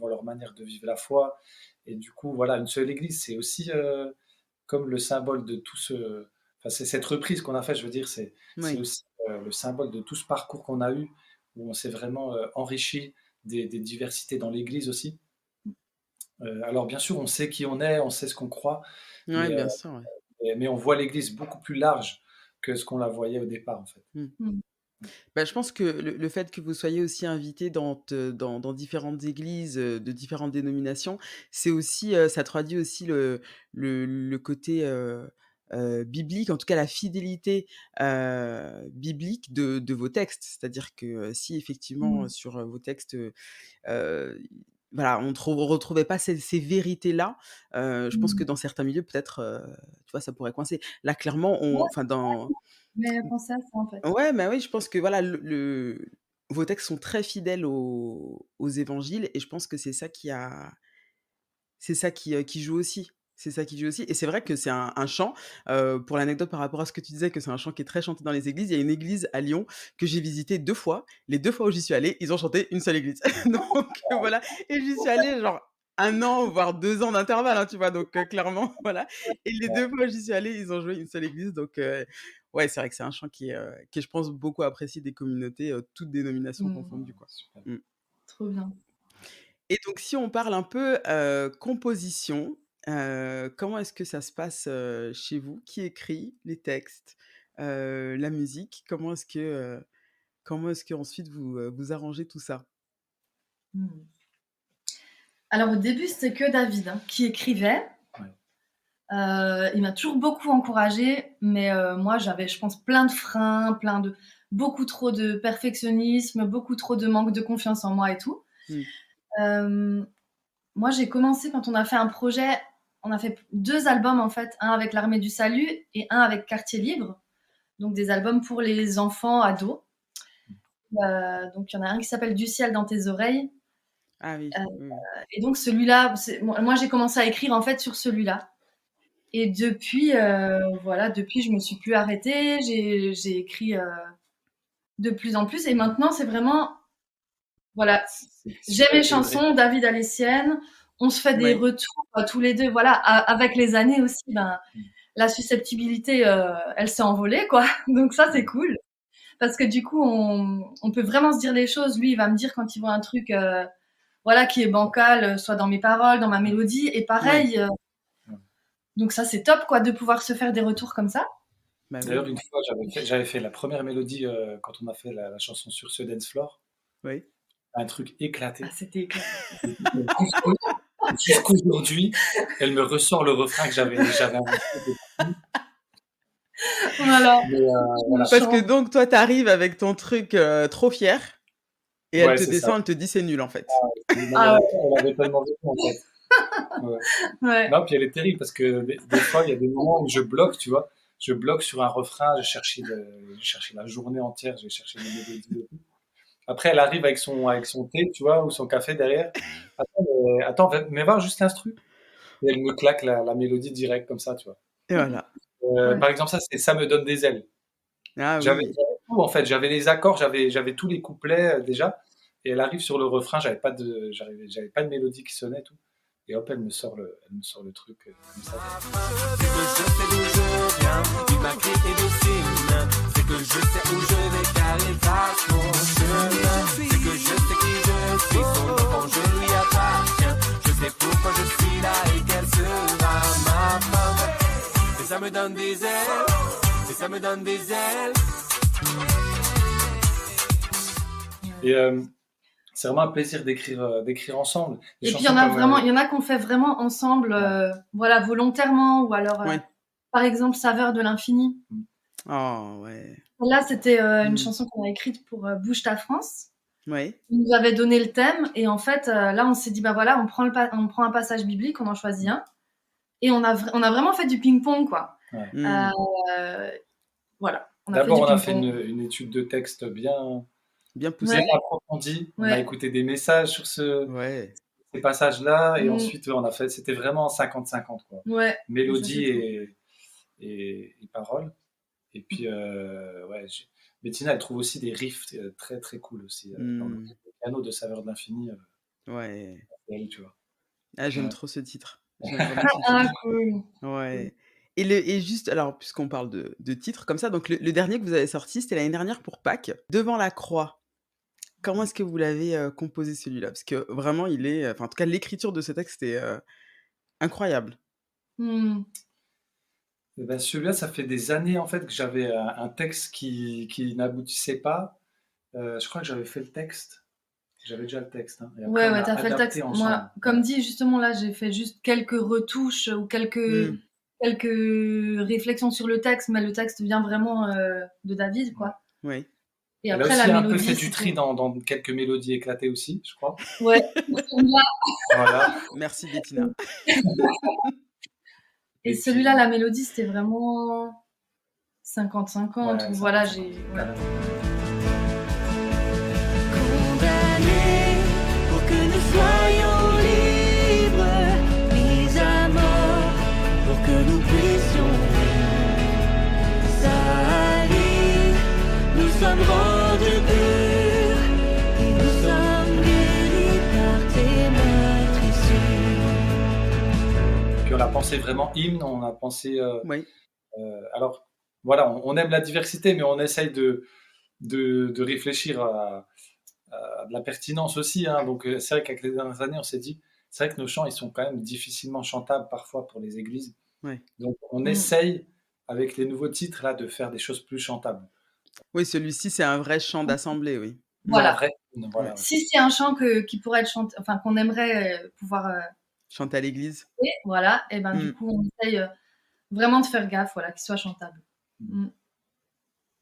leur manière de vivre la foi. Et du coup, voilà, une seule Église, c'est aussi comme le symbole de tout ce. Enfin, c'est cette reprise qu'on a fait, je veux dire, c'est Oui. aussi le symbole de tout ce parcours qu'on a eu, où on s'est vraiment enrichi des diversités dans l'Église aussi. Alors bien sûr, on sait qui on est, on sait ce qu'on croit, Ouais, mais, bien sûr, ouais. mais on voit l'Église beaucoup plus large que ce qu'on la voyait au départ, en fait. Mmh. Mm. Bah, je pense que le fait que vous soyez aussi invité dans différentes églises, de différentes dénominations, c'est aussi, ça traduit aussi le côté, biblique, en tout cas la fidélité, biblique de vos textes. C'est-à-dire que, si effectivement, Mmh. sur, vos textes, voilà, on retrouvait pas ces vérités-là, je pense que Mmh. dans certains milieux peut-être, tu vois, ça pourrait coincer. Là clairement, Ouais, enfin dans mais penser à ça, en fait. ouais, bah, oui, je pense que voilà, vos textes sont très fidèles aux évangiles et je pense que c'est ça qui joue aussi. C'est ça qui joue aussi et c'est vrai que c'est un chant, pour l'anecdote par rapport à ce que tu disais que c'est un chant qui est très chanté dans les églises, il y a une église à Lyon que j'ai visitée 2 fois. Les 2 fois où j'y suis allée, ils ont chanté une seule église. Donc voilà et j'y suis allée genre 1 an, voire 2 ans d'intervalle, hein, tu vois? Donc clairement, voilà et les 2 fois où j'y suis allée, ils ont joué une seule église donc ouais, c'est vrai que c'est un chant qui est, je pense, beaucoup apprécié des communautés, toutes dénominations Mmh. confondues, quoi. Super. Mmh. Trop bien. Et donc si on parle un peu, composition, comment est-ce que ça se passe, chez vous? Qui écrit les textes, la musique? Comment est-ce qu'ensuite vous arrangez tout ça? Mmh. Alors au début, c'était que David, hein, qui écrivait. Ouais. Il m'a toujours beaucoup encouragée, mais moi j'avais, je pense, plein de freins, beaucoup trop de perfectionnisme, beaucoup trop de manque de confiance en moi et tout. Mmh. Hem, Moi j'ai commencé quand on a fait un projet, on a fait 2 albums en fait, un avec l'Armée du Salut et un avec Quartier Libre, donc des albums pour les enfants, ados. Donc il y en a un qui s'appelle Du ciel dans tes oreilles, Ah oui, heu oui, oui. et donc celui-là, moi j'ai commencé à écrire en fait sur celui-là. Et depuis, voilà, depuis, je me suis plus arrêtée. J'ai écrit de plus en plus. Et maintenant, c'est vraiment, voilà, C'est j'ai super mes équilibré. chansons, David a les siennes. On se fait des Ouais, retours tous les deux. Voilà, avec les années aussi, ben, Mmh. la susceptibilité, elle s'est envolée, quoi. Donc ça, c'est Mmh. cool. Parce que du coup, on peut vraiment se dire les choses. Lui, il va me dire quand il voit un truc, voilà, qui est bancal, soit dans mes paroles, dans ma mélodie. Et ouais, pareil. Ouais. Donc ça, c'est top, quoi, de pouvoir se faire des retours comme ça. bah D'ailleurs, oui, une fois, j'avais fait la première mélodie, quand on a fait la chanson Sur ce dance floor, oui. un truc Ah, éclaté. c'était éclaté. Jusqu'aujourd'hui, elle me ressort le refrain que j'avais inventé depuis, Voilà, mais je me voilà. Parce que chante. donc toi, tu arrives avec ton truc, trop fier et elle Ouais, te c'est ça. descend, elle te dit: «C'est nul, en fait». Non, mais Ah elle avait tellement raison, en fait. Ouais. ouais, ouais. Non, puis elle est terrible parce que des fois, il y a des moments où je bloque, tu vois? Je bloque sur un refrain, j'ai cherché la journée entière, j'ai cherché les mélodies et tout. Après, elle arrive avec son thé, tu vois? Ou son café derrière. «Attends, mais va juste l'instru» et elle me claque la mélodie direct comme ça, tu vois? Et voilà. Ouais. Par exemple, ça, c'est «Ça me donne des ailes». Ah J'avais oui. j'avais tout en fait, j'avais les accords, j'avais tous les couplets, déjà et elle arrive sur le refrain, j'avais pas de mélodie qui sonnait et tout et hop, elle me sort le truc, comme ça. C'est que je sais d'où je viens, il m'a créé de signes. C'est que je sais où je vais car il trace mon chemin. C'est que je sais qui je suis, son enfant je lui appartiens. Je sais pourquoi je suis là et quelle sera ma fin. Et ça me donne des ailes, et ça me donne des ailes. Et c'est vraiment un plaisir d'écrire ensemble. Des Et puis il y chansons en a comme, vraiment, il y en a qu'on fait vraiment ensemble, ouais. voilà, volontairement, ou alors, Ouais. par exemple, Saveur de l'infini. Oh ouais. Là, c'était une Mmh. chanson qu'on a écrite pour Bouge ta France. Ouais. Il nous avait donné le thème et en fait, là, on s'est dit, bah voilà, on prend un passage biblique, on en choisit un, et on a vraiment fait du ping-pong, quoi. Ouais. Mmh. Voilà, on a fait D'abord, du on a fait ping-pong. une étude de texte bien Bien Ouais, bien poussé. approfondie. On a ouais. écouté des messages sur Ouais. ces passages-là et Mmh, ensuite, ouais, c'était vraiment 50-50 quoi. ouais, ça c'est Mélodie trop. et paroles. Et puis, ouais, Bettina, elle trouve aussi des riffs très très cool aussi dans le Mmh. piano de Saveur de l'infini. Ouais. C'est elle, tu vois. Ah, j'aime Ouais. trop ce titre. J'aime vraiment ce Ah titre. cool. Cool. Ouais. Et juste, alors, puisqu'on parle de titres comme ça, donc le dernier que vous avez sorti, c'était l'année dernière pour Pâques, Devant la croix. Comment est-ce que vous l'avez, composé celui-là? Parce que vraiment il est, enfin en tout cas l'écriture de ce texte est, incroyable. Mmh. Et ben, celui-là, ça fait des années en fait que j'avais un texte qui n'aboutissait pas. Je crois que j'avais fait le texte. J'avais déjà le texte, hein, et après Ouais, on ouais, a t'as fait le texte. adapté ensemble. Moi, comme dit, justement, là, j'ai fait juste quelques retouches ou Hmm, quelques réflexions sur le texte, mais le texte vient vraiment de David, quoi. oui. Et Elle a après, la aussi un peu mélodie, fait du tri c'était... dans quelques mélodies éclatées aussi, je crois. Ouais, celui-là, Voilà. Merci Bettina. et Et celui-là, puis, la mélodie, c'était vraiment 50-50, ouais, ou ça voilà, fait j'ai... Ouais. carrément. Condamnés pour que nous soyons libres, mis à mort pour que nous puissions vivre. Salis, nous sommes rendus purs et nous sommes guéris par tes meurtrissures. Puis on a pensé vraiment hymne, on a pensé. Oui. Alors, voilà, on aime la diversité, mais on essaye de réfléchir à de la pertinence aussi, hein. Donc, c'est vrai qu'avec les dernières années, on s'est dit, c'est vrai que nos chants, ils sont quand même difficilement chantables parfois pour les églises. Ouais. Donc, on Mm. essaye, avec les nouveaux titres, là, de faire des choses plus chantables. Oui, celui-ci, c'est un vrai chant d'assemblée, oui. Un Voilà. vrai hymne, voilà. Ouais. Si c'est un chant qui pourrait être chanté, enfin, qu'on aimerait pouvoir Chanter à l'église. chanter, voilà, et ben, du coup, on essaye vraiment de faire gaffe, voilà, qu'il soit chantable. Mm.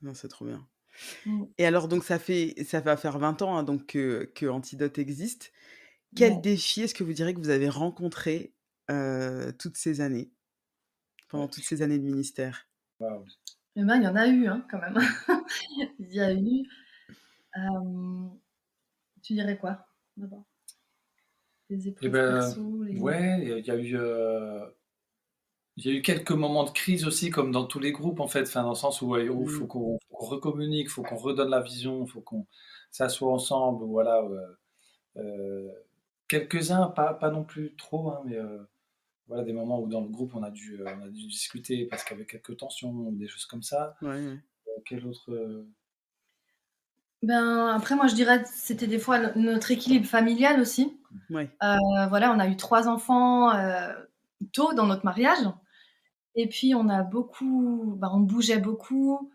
Non, c'est trop bien. Mm. Et alors, donc, ça va faire 20 ans, hein, donc, que Antidote existe. Quel Ouais. défi est-ce que vous direz que vous avez rencontré toutes ces années, pendant toutes ces années de ministère? Waouh. Eh ben, il y en a eu, hein, quand même. Il y a eu. Tu dirais quoi, d'abord? Les Eh épreuves ben, perso, les... ouais, il y a eu quelques moments de crise aussi, comme dans tous les groupes, en fait, enfin, dans le sens où il faut qu'on recommunique, il faut qu'on redonne la vision, il faut qu'on s'assoie ensemble, voilà. Quelques-uns, pas non plus trop, hein, mais voilà, des moments où dans le groupe, on a dû discuter parce qu'il y avait quelques tensions, ou des choses comme ça. Ouais. Quel autre... Ben, après, moi, je dirais que c'était des fois notre équilibre familial aussi. Ouais. Voilà, on a eu 3 enfants tôt dans notre mariage. Et puis, on bougeait beaucoup.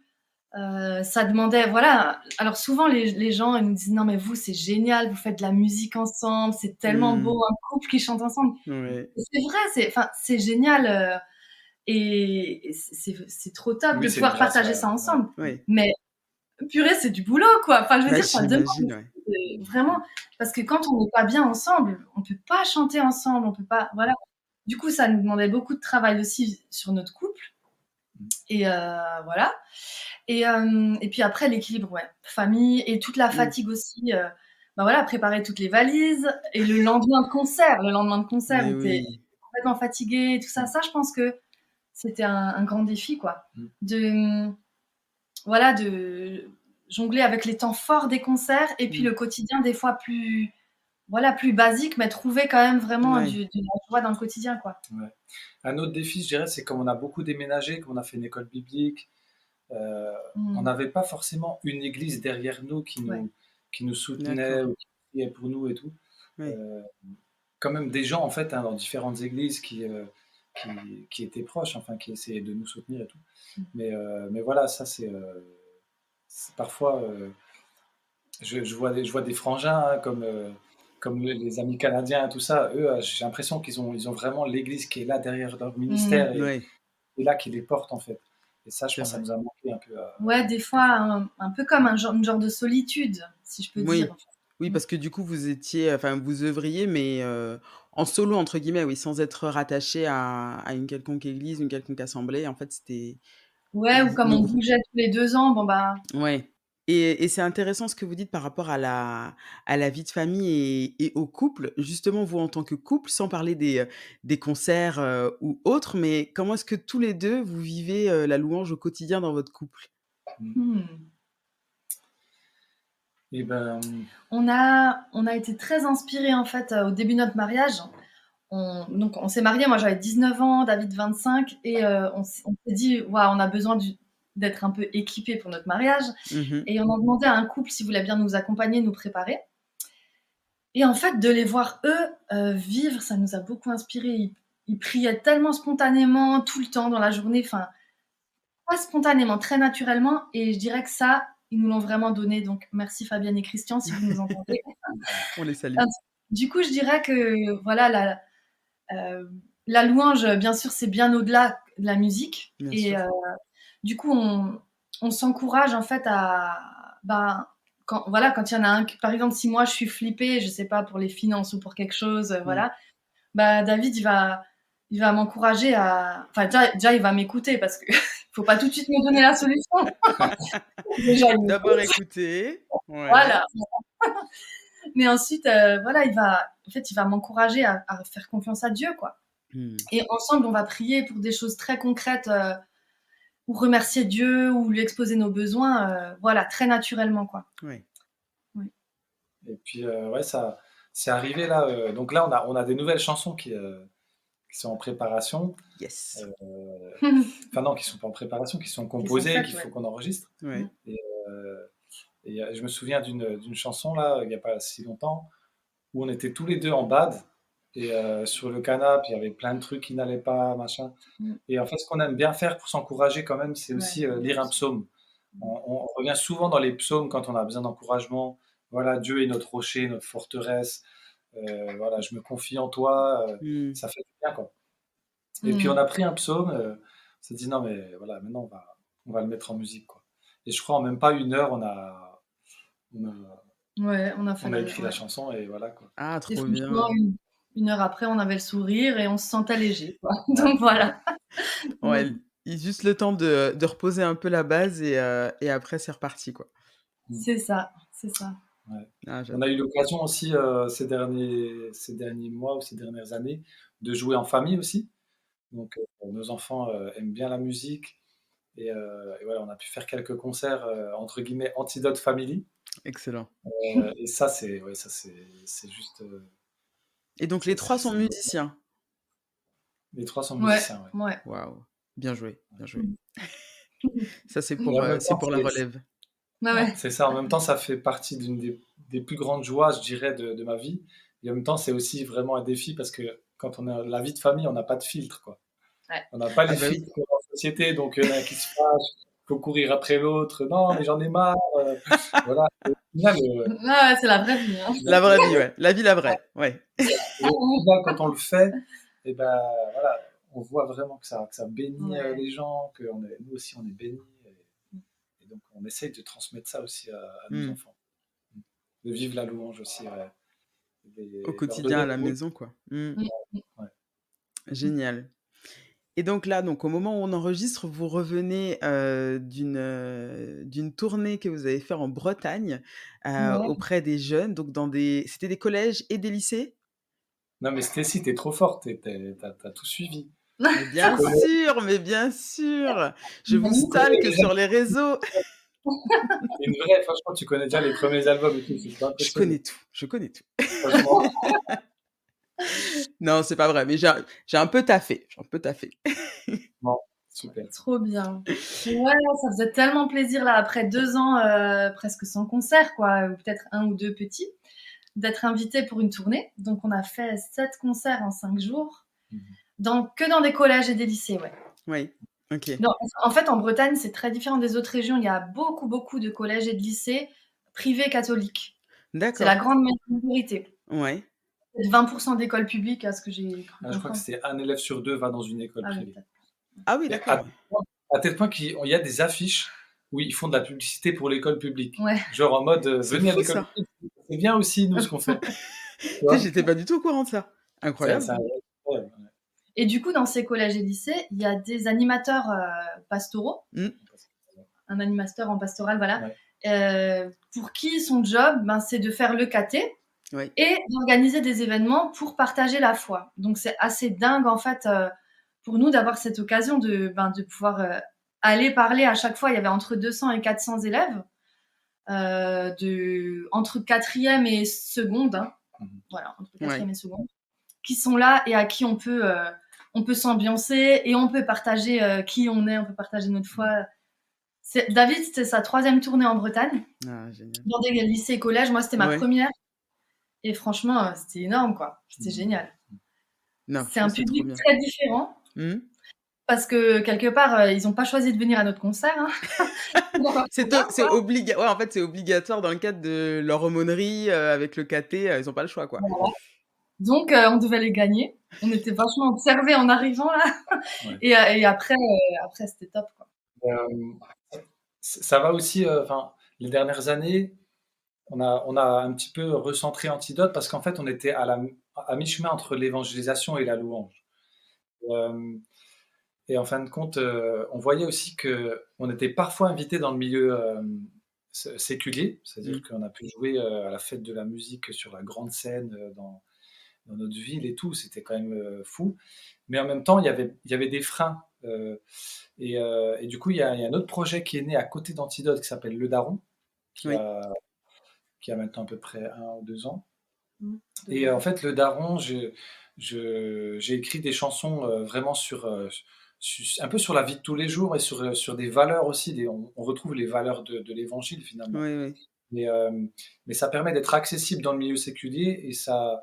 Ça demandait, voilà. Alors, souvent, les gens, ils nous disent, non, mais vous, c'est génial, vous faites de la musique ensemble, c'est tellement beau, un couple qui chante ensemble. Ouais. Et c'est vrai, c'est génial. Et c'est trop top Oui, de c'est pouvoir une grâce, partager ça ensemble. Ouais. Mais purée, c'est du boulot, quoi. Enfin, je veux Bah, dire, ça demande j'imagine, ouais. vraiment, parce que quand on n'est pas bien ensemble, on peut pas chanter ensemble, on peut pas, voilà. Du coup, ça nous demandait beaucoup de travail aussi sur notre couple. Et voilà. Et puis après, l'équilibre, ouais, famille et toute la fatigue aussi. Bah voilà, préparer toutes les valises et le lendemain de concert Mais où t'es oui. complètement fatigué, tout ça. Ça, je pense que c'était un grand défi, quoi. Voilà, de jongler avec les temps forts des concerts et puis le quotidien des fois plus basique, mais trouver quand même vraiment Ouais. de la joie dans le quotidien, quoi. Ouais. Un autre défi, je dirais, c'est comme on a beaucoup déménagé, qu'on a fait une école biblique, on n'avait pas forcément une église derrière nous qui nous soutenait D'accord. ou qui priait pour nous et tout. Ouais. Quand même des gens, en fait, hein, dans différentes églises qui étaient proches, enfin, qui essayaient de nous soutenir et tout. Mais voilà, ça, c'est parfois, je vois des frangins, hein, comme les amis canadiens, tout ça. Eux, j'ai l'impression qu'ils ont vraiment l'église qui est là derrière leur ministère Ouais. et là qui les porte, en fait. Et ça, je C'est pense que ça vrai. nous a manqué un peu. Ouais, des fois, un peu comme une genre de solitude, si je peux Oui. dire. Oui, parce que du coup, vous œuvriez, mais en solo, entre guillemets, oui, sans être rattaché à une quelconque église, une quelconque assemblée. En fait, c'était Ouais, ou comme le on groupe. bougeait tous les 2 ans, bon bah, Ouais. Et c'est intéressant ce que vous dites par rapport à la vie de famille et au couple. Justement, vous, en tant que couple, sans parler des concerts ou autres, mais comment est-ce que tous les deux, vous vivez la louange au quotidien dans votre couple? Et ben, on a été très inspirés en fait au début de notre mariage. Donc on s'est mariés, moi j'avais 19 ans, David 25, et on s'est dit, waouh, on a besoin d'être un peu équipés pour notre mariage. Mhm. Et on a demandé à un couple s'il voulait bien nous accompagner, nous préparer. Et en fait, de les voir eux vivre, ça nous a beaucoup inspirés. il priait tellement spontanément, tout le temps, dans la journée. Enfin, pas spontanément, très naturellement. Et je dirais que ça, ils nous l'ont vraiment donné. Donc, merci Fabienne et Christian, si vous nous entendez. On les salue. Du coup, je dirais que voilà, la louange, bien sûr, c'est bien au-delà de la musique. Bien Et sûr. du coup, on s'encourage en fait quand il y en a un, par exemple, si moi je suis flippée, je sais pas, pour les finances ou pour quelque chose, voilà, David, il va m'encourager enfin, déjà, il va m'écouter parce que faut pas tout de suite me donner la solution. Déjà, il D'abord m'écoute. écouter. Ouais. Voilà. Mais ensuite, il va m'encourager à faire confiance à Dieu, quoi. Et ensemble, on va prier pour des choses très concrètes, ou remercier Dieu, ou lui exposer nos besoins, très naturellement, quoi. Ouais. Et puis, ça, c'est arrivé là. Donc là, on a des nouvelles chansons qui sont en préparation. Yes. Enfin non, qui sont pas en préparation, qui sont composées, qu'il faut qu'on enregistre. Ouais. Et je me souviens d'une chanson là, il n'y a pas si longtemps, où on était tous les deux en bad. Et sur le canapé, il y avait plein de trucs qui n'allaient pas, machin. Et en fait, ce qu'on aime bien faire pour s'encourager quand même, c'est aussi lire un psaume. On revient souvent dans les psaumes quand on a besoin d'encouragement. Voilà, Dieu est notre rocher, notre forteresse. Voilà, je me confie en toi. Ça fait du bien, quoi. Et puis on a pris un psaume. On s'est dit non, mais voilà, maintenant on va le mettre en musique, quoi. Et je crois en même pas une heure, on a écrit la chanson et voilà, quoi. Ah, Et trop bien. franchement, une heure après, on avait le sourire et on se sentait léger, quoi. Donc voilà. Ouais, juste le temps de reposer un peu la base et après c'est reparti, quoi. C'est ça, c'est ça. Ouais. Ah, On a eu l'occasion aussi ces derniers mois ou ces dernières années de jouer en famille aussi. Donc nos enfants aiment bien la musique et voilà, on a pu faire quelques concerts entre guillemets Antidote Family. Excellent. Et ça c'est juste. Et donc les trois sont musiciens. Les trois sont musiciens. Ouais. Waouh, bien joué, bien joué. Ça c'est pour la relève. Ouais. C'est ça. En même temps, ça fait partie d'une des plus grandes joies, je dirais, de ma vie. Et en même temps, c'est aussi vraiment un défi parce que quand on a la vie de famille, on n'a pas de filtre, quoi. Ouais. On n'a pas les filtres qu'on a en société, donc il y en a qui se fâchent, il faut courir après l'autre. Non, mais j'en ai marre. Voilà. Au final, c'est la vraie vie. Hein. La vraie vie, ouais. La vie, la vraie, ouais. Et au final, quand on le fait, et ben voilà, on voit vraiment que ça bénit les gens, que nous aussi on est bénis. Et donc on essaye de transmettre ça aussi à nos enfants. De vivre la louange aussi. Au quotidien, à la maison, quoi. Ouais. Génial. Et donc là, au moment où on enregistre, vous revenez d'une tournée que vous avez fait en Bretagne auprès des jeunes, donc c'était des collèges et des lycées? Non mais Stécie, t'es trop forte, t'as tout suivi. Mais bien sûr, je vous stalk sur les réseaux. Une vraie, franchement, tu connais déjà les premiers albums et tout. Je connais tout. Franchement. Non, c'est pas vrai, mais j'ai un peu taffé. Bon, super. Trop bien. Ouais, ça faisait tellement plaisir là, après 2 ans presque sans concert, quoi, ou peut-être 1 ou 2 petits, d'être invité pour une tournée. Donc on a fait 7 concerts en 5 jours, que dans des collèges et des lycées, ouais. Oui, ok. Non, en fait, en Bretagne, c'est très différent des autres régions. Il y a beaucoup, beaucoup de collèges et de lycées privés catholiques. D'accord. C'est la grande majorité. Ouais. 20% d'écoles publiques, à ce que j'ai cru je crois que c'est un élève sur 2 va dans une école privée. Ah oui, d'accord. À tel point qu'il y a des affiches où ils font de la publicité pour l'école publique. Ouais. Genre en mode, venez à l'école publique. C'est bien aussi, nous, ce qu'on fait. J'étais pas du tout au courant de ça. Incroyable. Et du coup, dans ces collèges et lycées, il y a des animateurs pastoraux. Un animateur en pastoral, voilà. Ouais. Pour qui son job, c'est de faire le caté et d'organiser des événements pour partager la foi. Donc, c'est assez dingue, en fait, pour nous d'avoir cette occasion de pouvoir aller parler à chaque fois. Il y avait entre 200 et 400 élèves, entre 4e et seconde. Hein. Voilà, entre 4e et seconde, qui sont là et à qui on peut s'ambiancer et on peut partager qui on est, on peut partager notre foi. David, c'était sa 3e tournée en Bretagne, dans des lycées et collèges. Moi, c'était ma première. Et franchement, c'était énorme, quoi. C'était génial. Non, C'est un c'est trop public bien. très différent Mmh. parce que quelque part, ils ont pas choisi de venir à notre concert, hein. Ils ont pas C'est trop bien, c'est quoi. ouais, en fait, c'est obligatoire dans le cadre de leur aumônerie, avec le caté, ils ont pas le choix, quoi. Voilà. Donc on devait les gagner. On était vachement observés en arrivant là Ouais. et après c'était top, quoi. Hem, ça va aussi, enfin, les dernières années, on a un petit peu recentré Antidote parce qu'en fait, on était à mi-chemin entre l'évangélisation et la louange. Hem Et en fin de compte, on voyait aussi qu'on était parfois invité dans le milieu séculier, c'est-à-dire Mmh. qu'on a pu jouer à la fête de la musique sur la grande scène dans notre ville et tout, c'était quand même fou. Mais en même temps, il y avait des freins. Et du coup, il y a un autre projet qui est né à côté d'Antidote qui s'appelle Le Daron, qui Oui. a, qui a maintenant à peu près 1 ou 2 ans. Mmh. Et en fait, Le Daron, j'ai écrit des chansons vraiment un peu sur la vie de tous les jours et sur des valeurs aussi. On retrouve les valeurs de l'évangile finalement. Oui, oui. Mais ça permet d'être accessible dans le milieu séculier et ça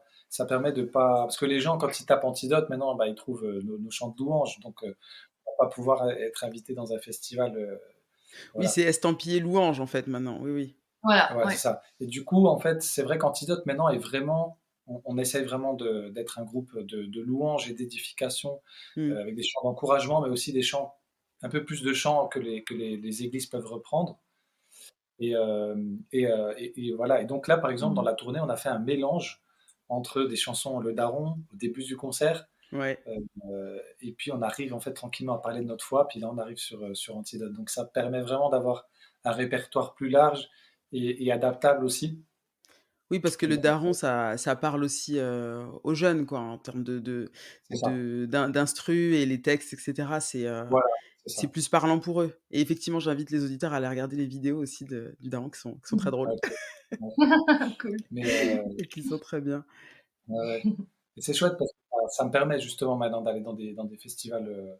permet de pas. Parce que les gens, quand ils tapent Antidote, maintenant, bah, ils trouvent nos chants de louange. Donc, on va pas pouvoir être invité dans un festival. Oui, Voilà. c'est estampillé louange, en fait, maintenant. Oui, oui. Voilà, Ouais, c'est ouais. ça. Et du coup, en fait, c'est vrai qu'Antidote maintenant est vraiment. On essaye vraiment d'être un groupe de louanges et d'édification Mmh. avec des chants d'encouragement, mais aussi des chants, un peu plus de chants que les églises peuvent reprendre. Et voilà. Et donc là, par exemple, dans Mmh. la tournée, on a fait un mélange entre des chansons Le Daron au début du concert, Ouais. et puis on arrive en fait tranquillement à parler de notre foi, puis là on arrive sur Antidote. Donc ça permet vraiment d'avoir un répertoire plus large et adaptable aussi. Oui, parce que le Donc, daron, ça parle aussi, aux jeunes, quoi, en termes c'est ça. d'instru et les textes et cetera. Voilà, c'est C'est ça. plus parlant pour eux et effectivement, j'invite les auditeurs à aller regarder les vidéos aussi du daron qui sont très drôles Ouais, ouais. Cool. Mais et qui sont très bien. ouais, ouais. Et c'est chouette parce que ça me permet justement maintenant d'aller dans des festivals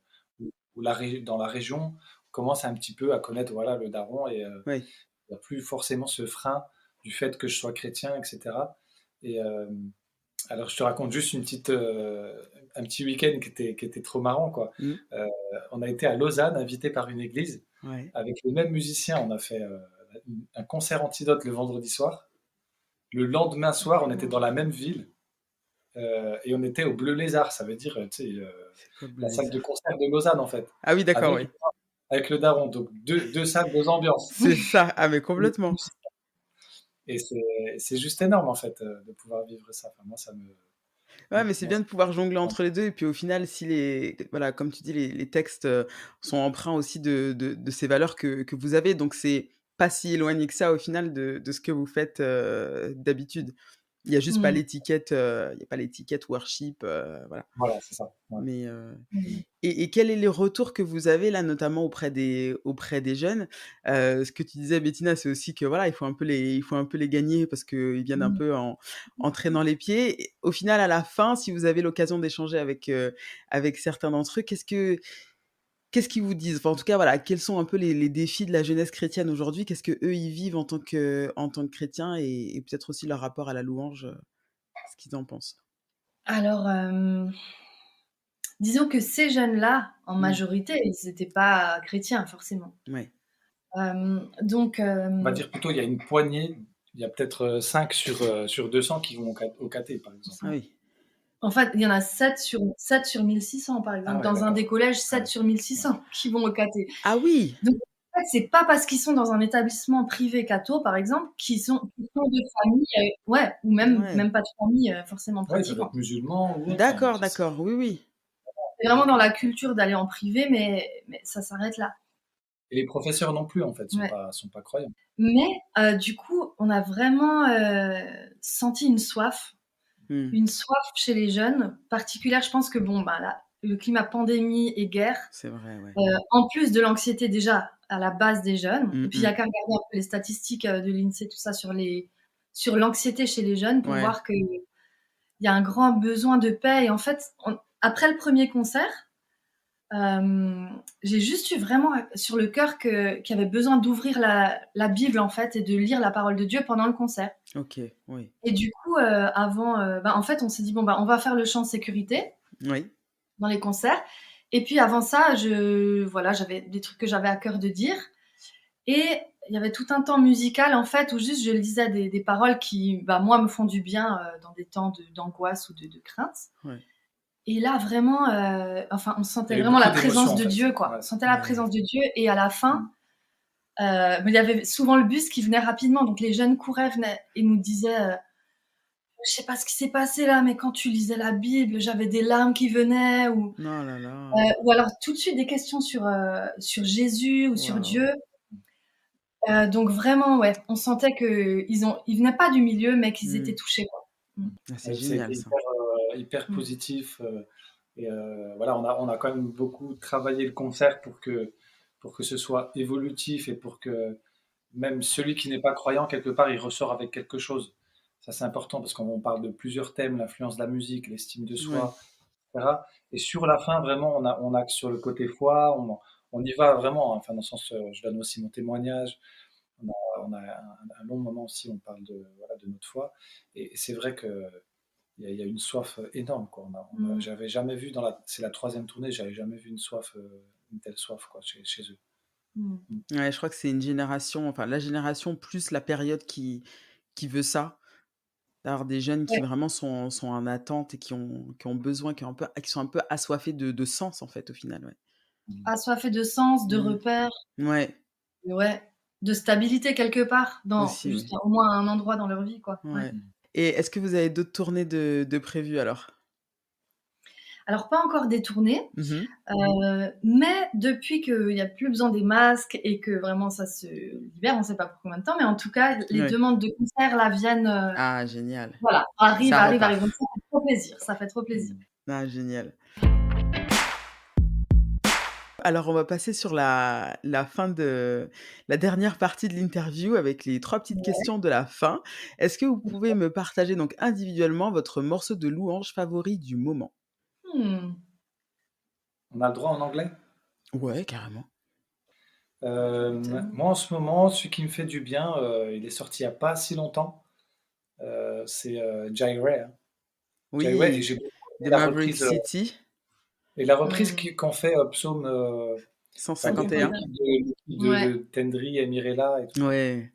dans la région, on commence un petit peu à connaître voilà, le Daron et Oui. il n'y a plus forcément ce frein du fait que je sois chrétien, etc. Et alors je te raconte juste un petit week-end qui était trop marrant, quoi. Mmh. On a été à Lausanne, invité par une église, Ouais. avec les mêmes musiciens. On a fait un concert Antidote le vendredi soir. Le lendemain soir, on était dans la même ville. Et on était au Bleu Lézard, ça veut dire, tu sais, C'est quoi Bleu la salle de Lézard? concert de Lausanne, en fait, Ah oui, d'accord, avec, oui. avec le Daron. Donc, deux salles, deux ambiances. C'est ça. Ah mais complètement. Et c'est juste énorme, en fait, de pouvoir vivre ça. Enfin, moi, Ouais, mais c'est moi, bien de pouvoir jongler entre les 2 et puis au final, si voilà, comme tu dis, les textes, sont empreints aussi de ces valeurs que vous avez, donc c'est pas si éloigné que ça au final de ce que vous faites, d'habitude. Il y a juste pas Mmh. l'étiquette, il y a pas l'étiquette worship, voilà. voilà, c'est ça. Ouais. Mais, Mmh. et quel est le retour que vous avez là, notamment auprès des jeunes? Ce que tu disais Bettina, c'est aussi que voilà, il faut un peu les gagner parce qu'ils viennent un Mmh. peu en traînant les pieds et au final, à la fin, si vous avez l'occasion d'échanger avec certains d'entre eux, qu'est-ce qu'ils vous disent? Enfin, en tout cas, voilà, quels sont un peu les défis de la jeunesse chrétienne aujourd'hui? Qu'est-ce qu'eux, ils vivent en tant que chrétiens et peut-être aussi leur rapport à la louange, ce qu'ils en pensent? Alors, disons que ces jeunes-là, en Mmh. majorité, ils étaient pas chrétiens forcément. Ouais. Donc, On va dire plutôt, il y a une poignée, il y a peut-être 5 sur 200 qui vont au caté, par exemple. Ah oui. en fait, il y en a 7 sur 1600, par exemple. Ah ouais, Dans un d'accord. des collèges, Ah 7 ouais. sur 1600 qui vont au caté. Ah oui! Donc, en fait, c'est pas parce qu'ils sont dans un établissement privé catho, par exemple, qu'ils sont de famille, ouais, ou même, Ouais. même pas de famille forcément Ouais, ils peuvent être pratiquante. musulmans ou autres. Enfin, D'accord, d'accord, oui, oui. C'est vraiment dans la culture d'aller en privé, mais ça s'arrête là. et les professeurs non plus, en fait, Ouais. sont pas croyants. Mais du coup, on a vraiment senti Mmh. une soif chez les jeunes, particulière. Je pense que bon, bah là, le climat pandémie et guerre, C'est vrai, ouais. en plus de l'anxiété déjà à la base des jeunes, Mmh et puis il y mh. a qu'à regarder un peu les statistiques de l'INSEE, tout ça sur l'anxiété chez les jeunes pour Ouais. voir qu'il y a un grand besoin de paix. Et en fait, après le premier concert, j'ai juste eu vraiment sur le cœur qu'il y avait besoin d'ouvrir la Bible en fait et de lire la parole de Dieu pendant le concert. OK, oui. Et du coup, avant, en fait, on s'est dit bon bah on va faire le chant sécurité. Oui. dans les concerts. Et puis avant ça, voilà, j'avais des trucs que j'avais à cœur de dire. Et il y avait tout un temps musical, en fait, où juste je lisais des paroles qui, moi, me font du bien dans des temps d'angoisse ou de crainte. Ouais. Et là, vraiment, on Il sentait y a eu vraiment la beaucoup d'émotions, présence en de fait. Dieu, quoi. Ouais. On sentait la présence de Dieu. Et à la fin, il y avait souvent le bus qui venait rapidement. Donc les jeunes couraient, venaient et nous disaient je sais pas ce qui s'est passé là, mais quand tu lisais la Bible, j'avais des larmes qui venaient. Ou alors tout de suite des questions sur Jésus ou sur Dieu. Donc vraiment, ouais, on sentait qu'ils venaient pas du milieu, mais qu'ils étaient touchés, quoi. C'est génial, ça. Hyper positif. Et voilà, on a quand même beaucoup travaillé le concert pour que ce soit évolutif et pour que même celui qui n'est pas croyant, quelque part, il ressort avec quelque chose. Ça, c'est important parce qu'on parle de plusieurs thèmes, l'influence de la musique, l'estime de soi, etc. Et sur la fin, vraiment, on axe sur le côté foi, on y va vraiment, enfin, dans le sens, je donne aussi mon témoignage. On a un long moment aussi, on parle de notre foi. Et c'est vrai qu'il y a une soif énorme, quoi. J'avais jamais vu, c'est la 3e tournée, j'avais jamais vu une telle soif, quoi, chez eux. Ouais, je crois que c'est une génération, enfin la génération plus la période qui veut ça, d'avoir des jeunes qui vraiment sont en attente et qui ont besoin, qui sont un peu assoiffés de sens, en fait, au final, ouais. Assoiffés de sens, de repères. Ouais. Ouais, de stabilité quelque part, Aussi, juste au moins un endroit dans leur vie, quoi. Ouais. Et est-ce que vous avez d'autres tournées de prévues alors? Alors pas encore des tournées, mais depuis qu'il n'y a plus besoin des masques et que vraiment ça se libère, on ne sait pas pour combien de temps, mais en tout cas, les demandes de concerts là viennent. Ah, génial. Voilà, arrivent. Donc, ça fait trop plaisir. Ah, génial. Alors, on va passer sur la fin de la dernière partie de l'interview avec les 3 petites questions de la fin. Est-ce que vous pouvez me partager donc individuellement votre morceau de louange favori du moment? On a le droit en anglais? Ouais, carrément. Moi, en ce moment, celui qui me fait du bien, il est sorti il n'y a pas si longtemps. C'est Jireh. Hein. Oui, Jireh, et j'ai beaucoup de aimé la Maverick reprise, City. et la reprise qu'on fait psaume 151. de Tendri et Mirella et tout. Ouais.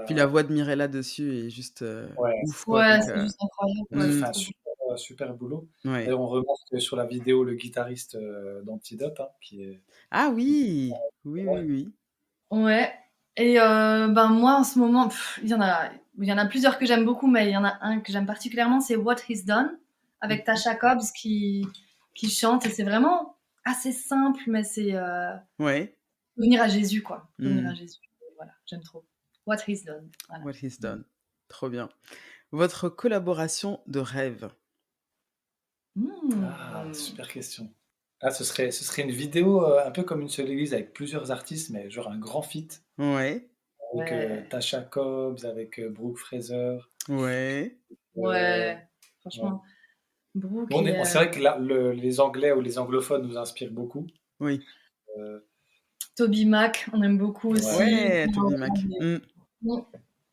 Puis la voix de Mirella dessus est juste ouf, quoi. Ouais, donc, c'est juste incroyable. Il fait un super boulot. Et on remarque sur la vidéo le guitariste d'Antidote, hein, qui est... Ah oui, oui. Ouais. Et moi en ce moment, il y en a plusieurs que j'aime beaucoup, mais il y en a un que j'aime particulièrement, c'est What He's Done avec Tasha Cobbs qui chante, et c'est vraiment assez simple, mais c'est revenir à Jésus, quoi. Revenir à Jésus. Voilà, j'aime trop. What He's Done. Voilà. What He's Done. Trop bien. Votre collaboration de rêve? Super question. Ah, ce serait une vidéo un peu comme une seule église avec plusieurs artistes, mais genre un grand feat. Ouais. Avec Tasha Cobbs, avec Brooke Fraser. Ouais. Franchement. Brooke. C'est vrai que les Anglais ou les anglophones nous inspirent beaucoup. Oui. Toby Mac, on aime beaucoup aussi. Ouais, Toby Mac.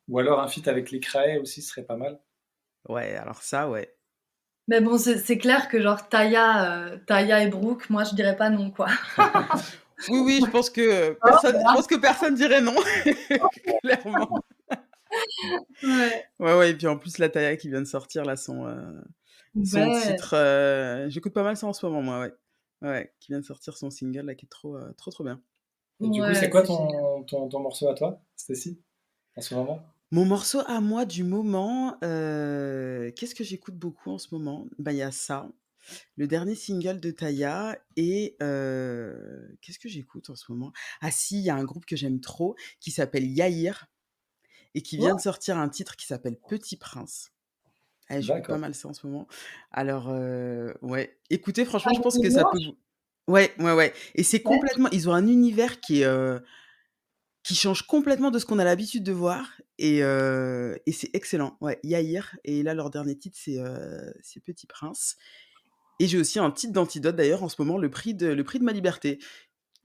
Ou alors un feat avec Lee Crae aussi serait pas mal. Ouais, alors ça, ouais. Mais bon, c'est clair que genre Taya et Brooke, moi je dirais pas non, quoi. Oui, je pense que personne dirait non, clairement. Ouais, et puis en plus la Taya qui vient de sortir là son titre, j'écoute pas mal ça en ce moment, moi, ouais, qui vient de sortir son single là qui est trop bien. Et du coup, c'est quoi ton morceau à toi, Stécie, en ce moment? Mon morceau à moi du moment, qu'est-ce que j'écoute beaucoup en ce moment? Il y a ça, le dernier single de Taya, et qu'est-ce que j'écoute en ce moment? Ah si, il y a un groupe que j'aime trop qui s'appelle Yair et qui vient de sortir un titre qui s'appelle Petit Prince. J'écoute pas mal ça en ce moment. Alors ouais, écoutez, franchement, je pense que ça peut vous... Ouais, et c'est complètement... Ils ont un univers qui change complètement de ce qu'on a l'habitude de voir, et c'est excellent. Ouais, Yair, et là leur dernier titre c'est Petit Prince. Et j'ai aussi un titre d'Antidote d'ailleurs en ce moment, le prix de ma liberté.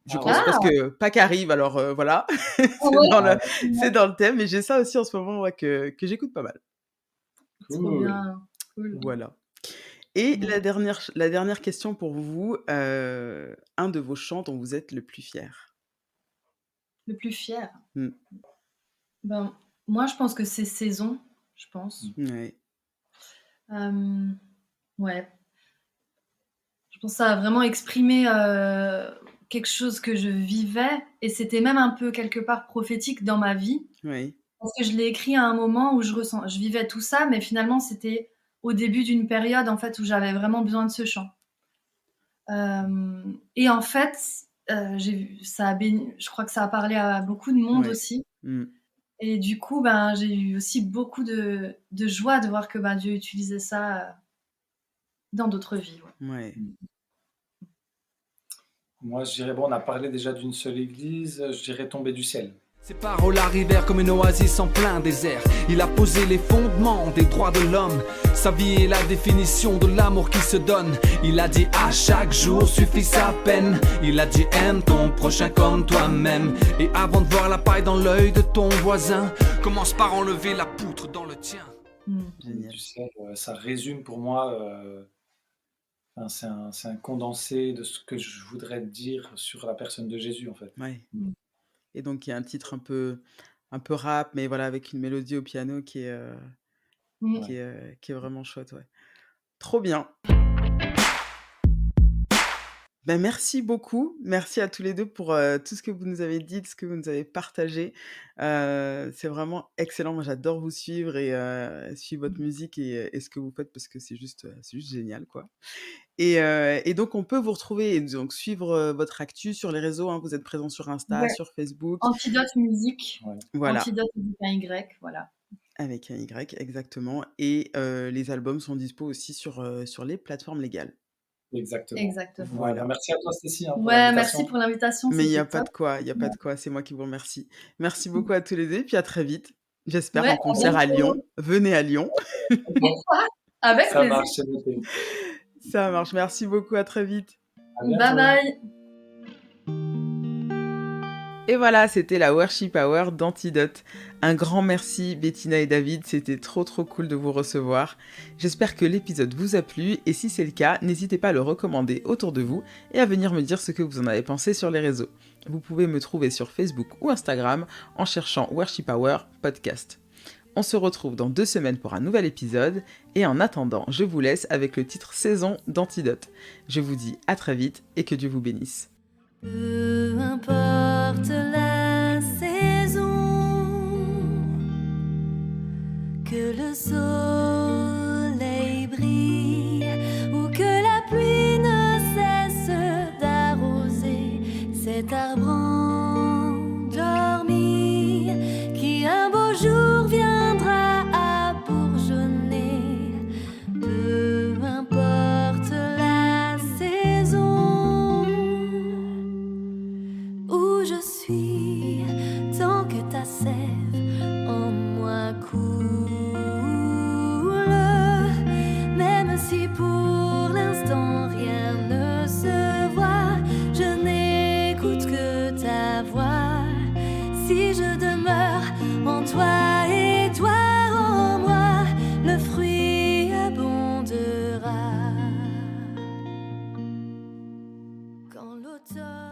Je pense parce que Pâques arrive, alors voilà, c'est dans le thème, mais j'ai ça aussi en ce moment, que j'écoute pas mal. Trop bien, cool. Voilà. Et Mmh. la dernière question pour vous, un de vos chants dont vous êtes le plus fier? Le plus fier? Mmh. Ben, moi, je pense que c'est «Saison», je pense. Ouais. Hem, ouais, je pense que ça a vraiment exprimé, quelque chose que je vivais et c'était même un peu quelque part prophétique dans ma vie. Oui. Parce que je l'ai écrit à un moment où je vivais tout ça, mais finalement, c'était au début d'une période, en fait, où j'avais vraiment besoin de ce chant. Et en fait, j'ai vu ça a béni je crois que ça a parlé à beaucoup de monde Ouais. aussi Mmh. et du coup, ben, j'ai eu aussi beaucoup de joie de voir que, ben, Dieu utilisait ça, dans d'autres vies, ouais. Ouais. Moi, je dirais, bon, on a parlé déjà d'une seule église, je dirais Tomber du ciel. Ses paroles arrivèrent comme une oasis en plein désert. Il a posé les fondements des droits de l'homme. Sa vie est la définition de l'amour qui se donne. Il a dit à chaque jour suffit sa peine. Il a dit aime ton prochain comme toi-même. Et avant de voir la paille dans l'œil de ton voisin, commence par enlever la poutre dans le tien. Mmh. Tomber Génial. du ciel, ça résume pour moi, enfin, c'est un condensé de ce que je voudrais dire sur la personne de Jésus, en fait. Ouais. Mmh. Et donc il y a un titre un peu rap, mais voilà, avec une mélodie au piano Mmh. qui est vraiment chouette, ouais. Trop bien. Ben, merci beaucoup. Merci à tous les 2 pour, tout ce que vous nous avez dit, tout ce que vous nous avez partagé. C'est vraiment excellent. Moi, j'adore vous suivre et suivre votre musique et ce que vous faites parce que c'est juste génial, quoi. Et donc on peut vous retrouver et donc suivre, votre actu sur les réseaux, hein. Vous êtes présents sur Insta, Ouais, sur Facebook. Antidote Musique, Ouais, Voilà, Antidote avec un Y, voilà. avec un Y, exactement et les albums sont dispo aussi sur les plateformes légales. exactement. Exactement. Voilà, Voilà. merci à toi Stécie, hein, pour Ouais, merci l'invitation. pour l'invitation, Mais il y a c'était pas top. de quoi, il y a pas de quoi, c'est moi qui vous remercie. Merci beaucoup à tous les 2 et puis à très vite. J'espère Ouais, en à concert à Lyon. bientôt. Venez à Lyon. Avec Ça plaisir. marche, c'est noté. Ça marche, merci beaucoup, à très vite. À Bye bientôt. bye. Et voilà, c'était la Worship Hour d'Antidote. Un grand merci Bettina et David, c'était trop cool de vous recevoir. J'espère que l'épisode vous a plu et si c'est le cas, n'hésitez pas à le recommander autour de vous et à venir me dire ce que vous en avez pensé sur les réseaux. Vous pouvez me trouver sur Facebook ou Instagram en cherchant Worship Hour Podcast. On se retrouve dans 2 semaines pour un nouvel épisode et en attendant, je vous laisse avec le titre Saison d'Antidote. Je vous dis à très vite et que Dieu vous bénisse. Peu importe la saison, que le soleil brille ou que la pluie ne cesse d'arroser cet arbre endormi qui un beau jour viendra à bourgeonner. Peu importe la saison où je suis, tant que ta sève en moi coule, même si pour l'instant rien ne se voit, je n'écoute que ta voix. Si je demeure en toi et toi en moi, le fruit abondera. Quand l'automne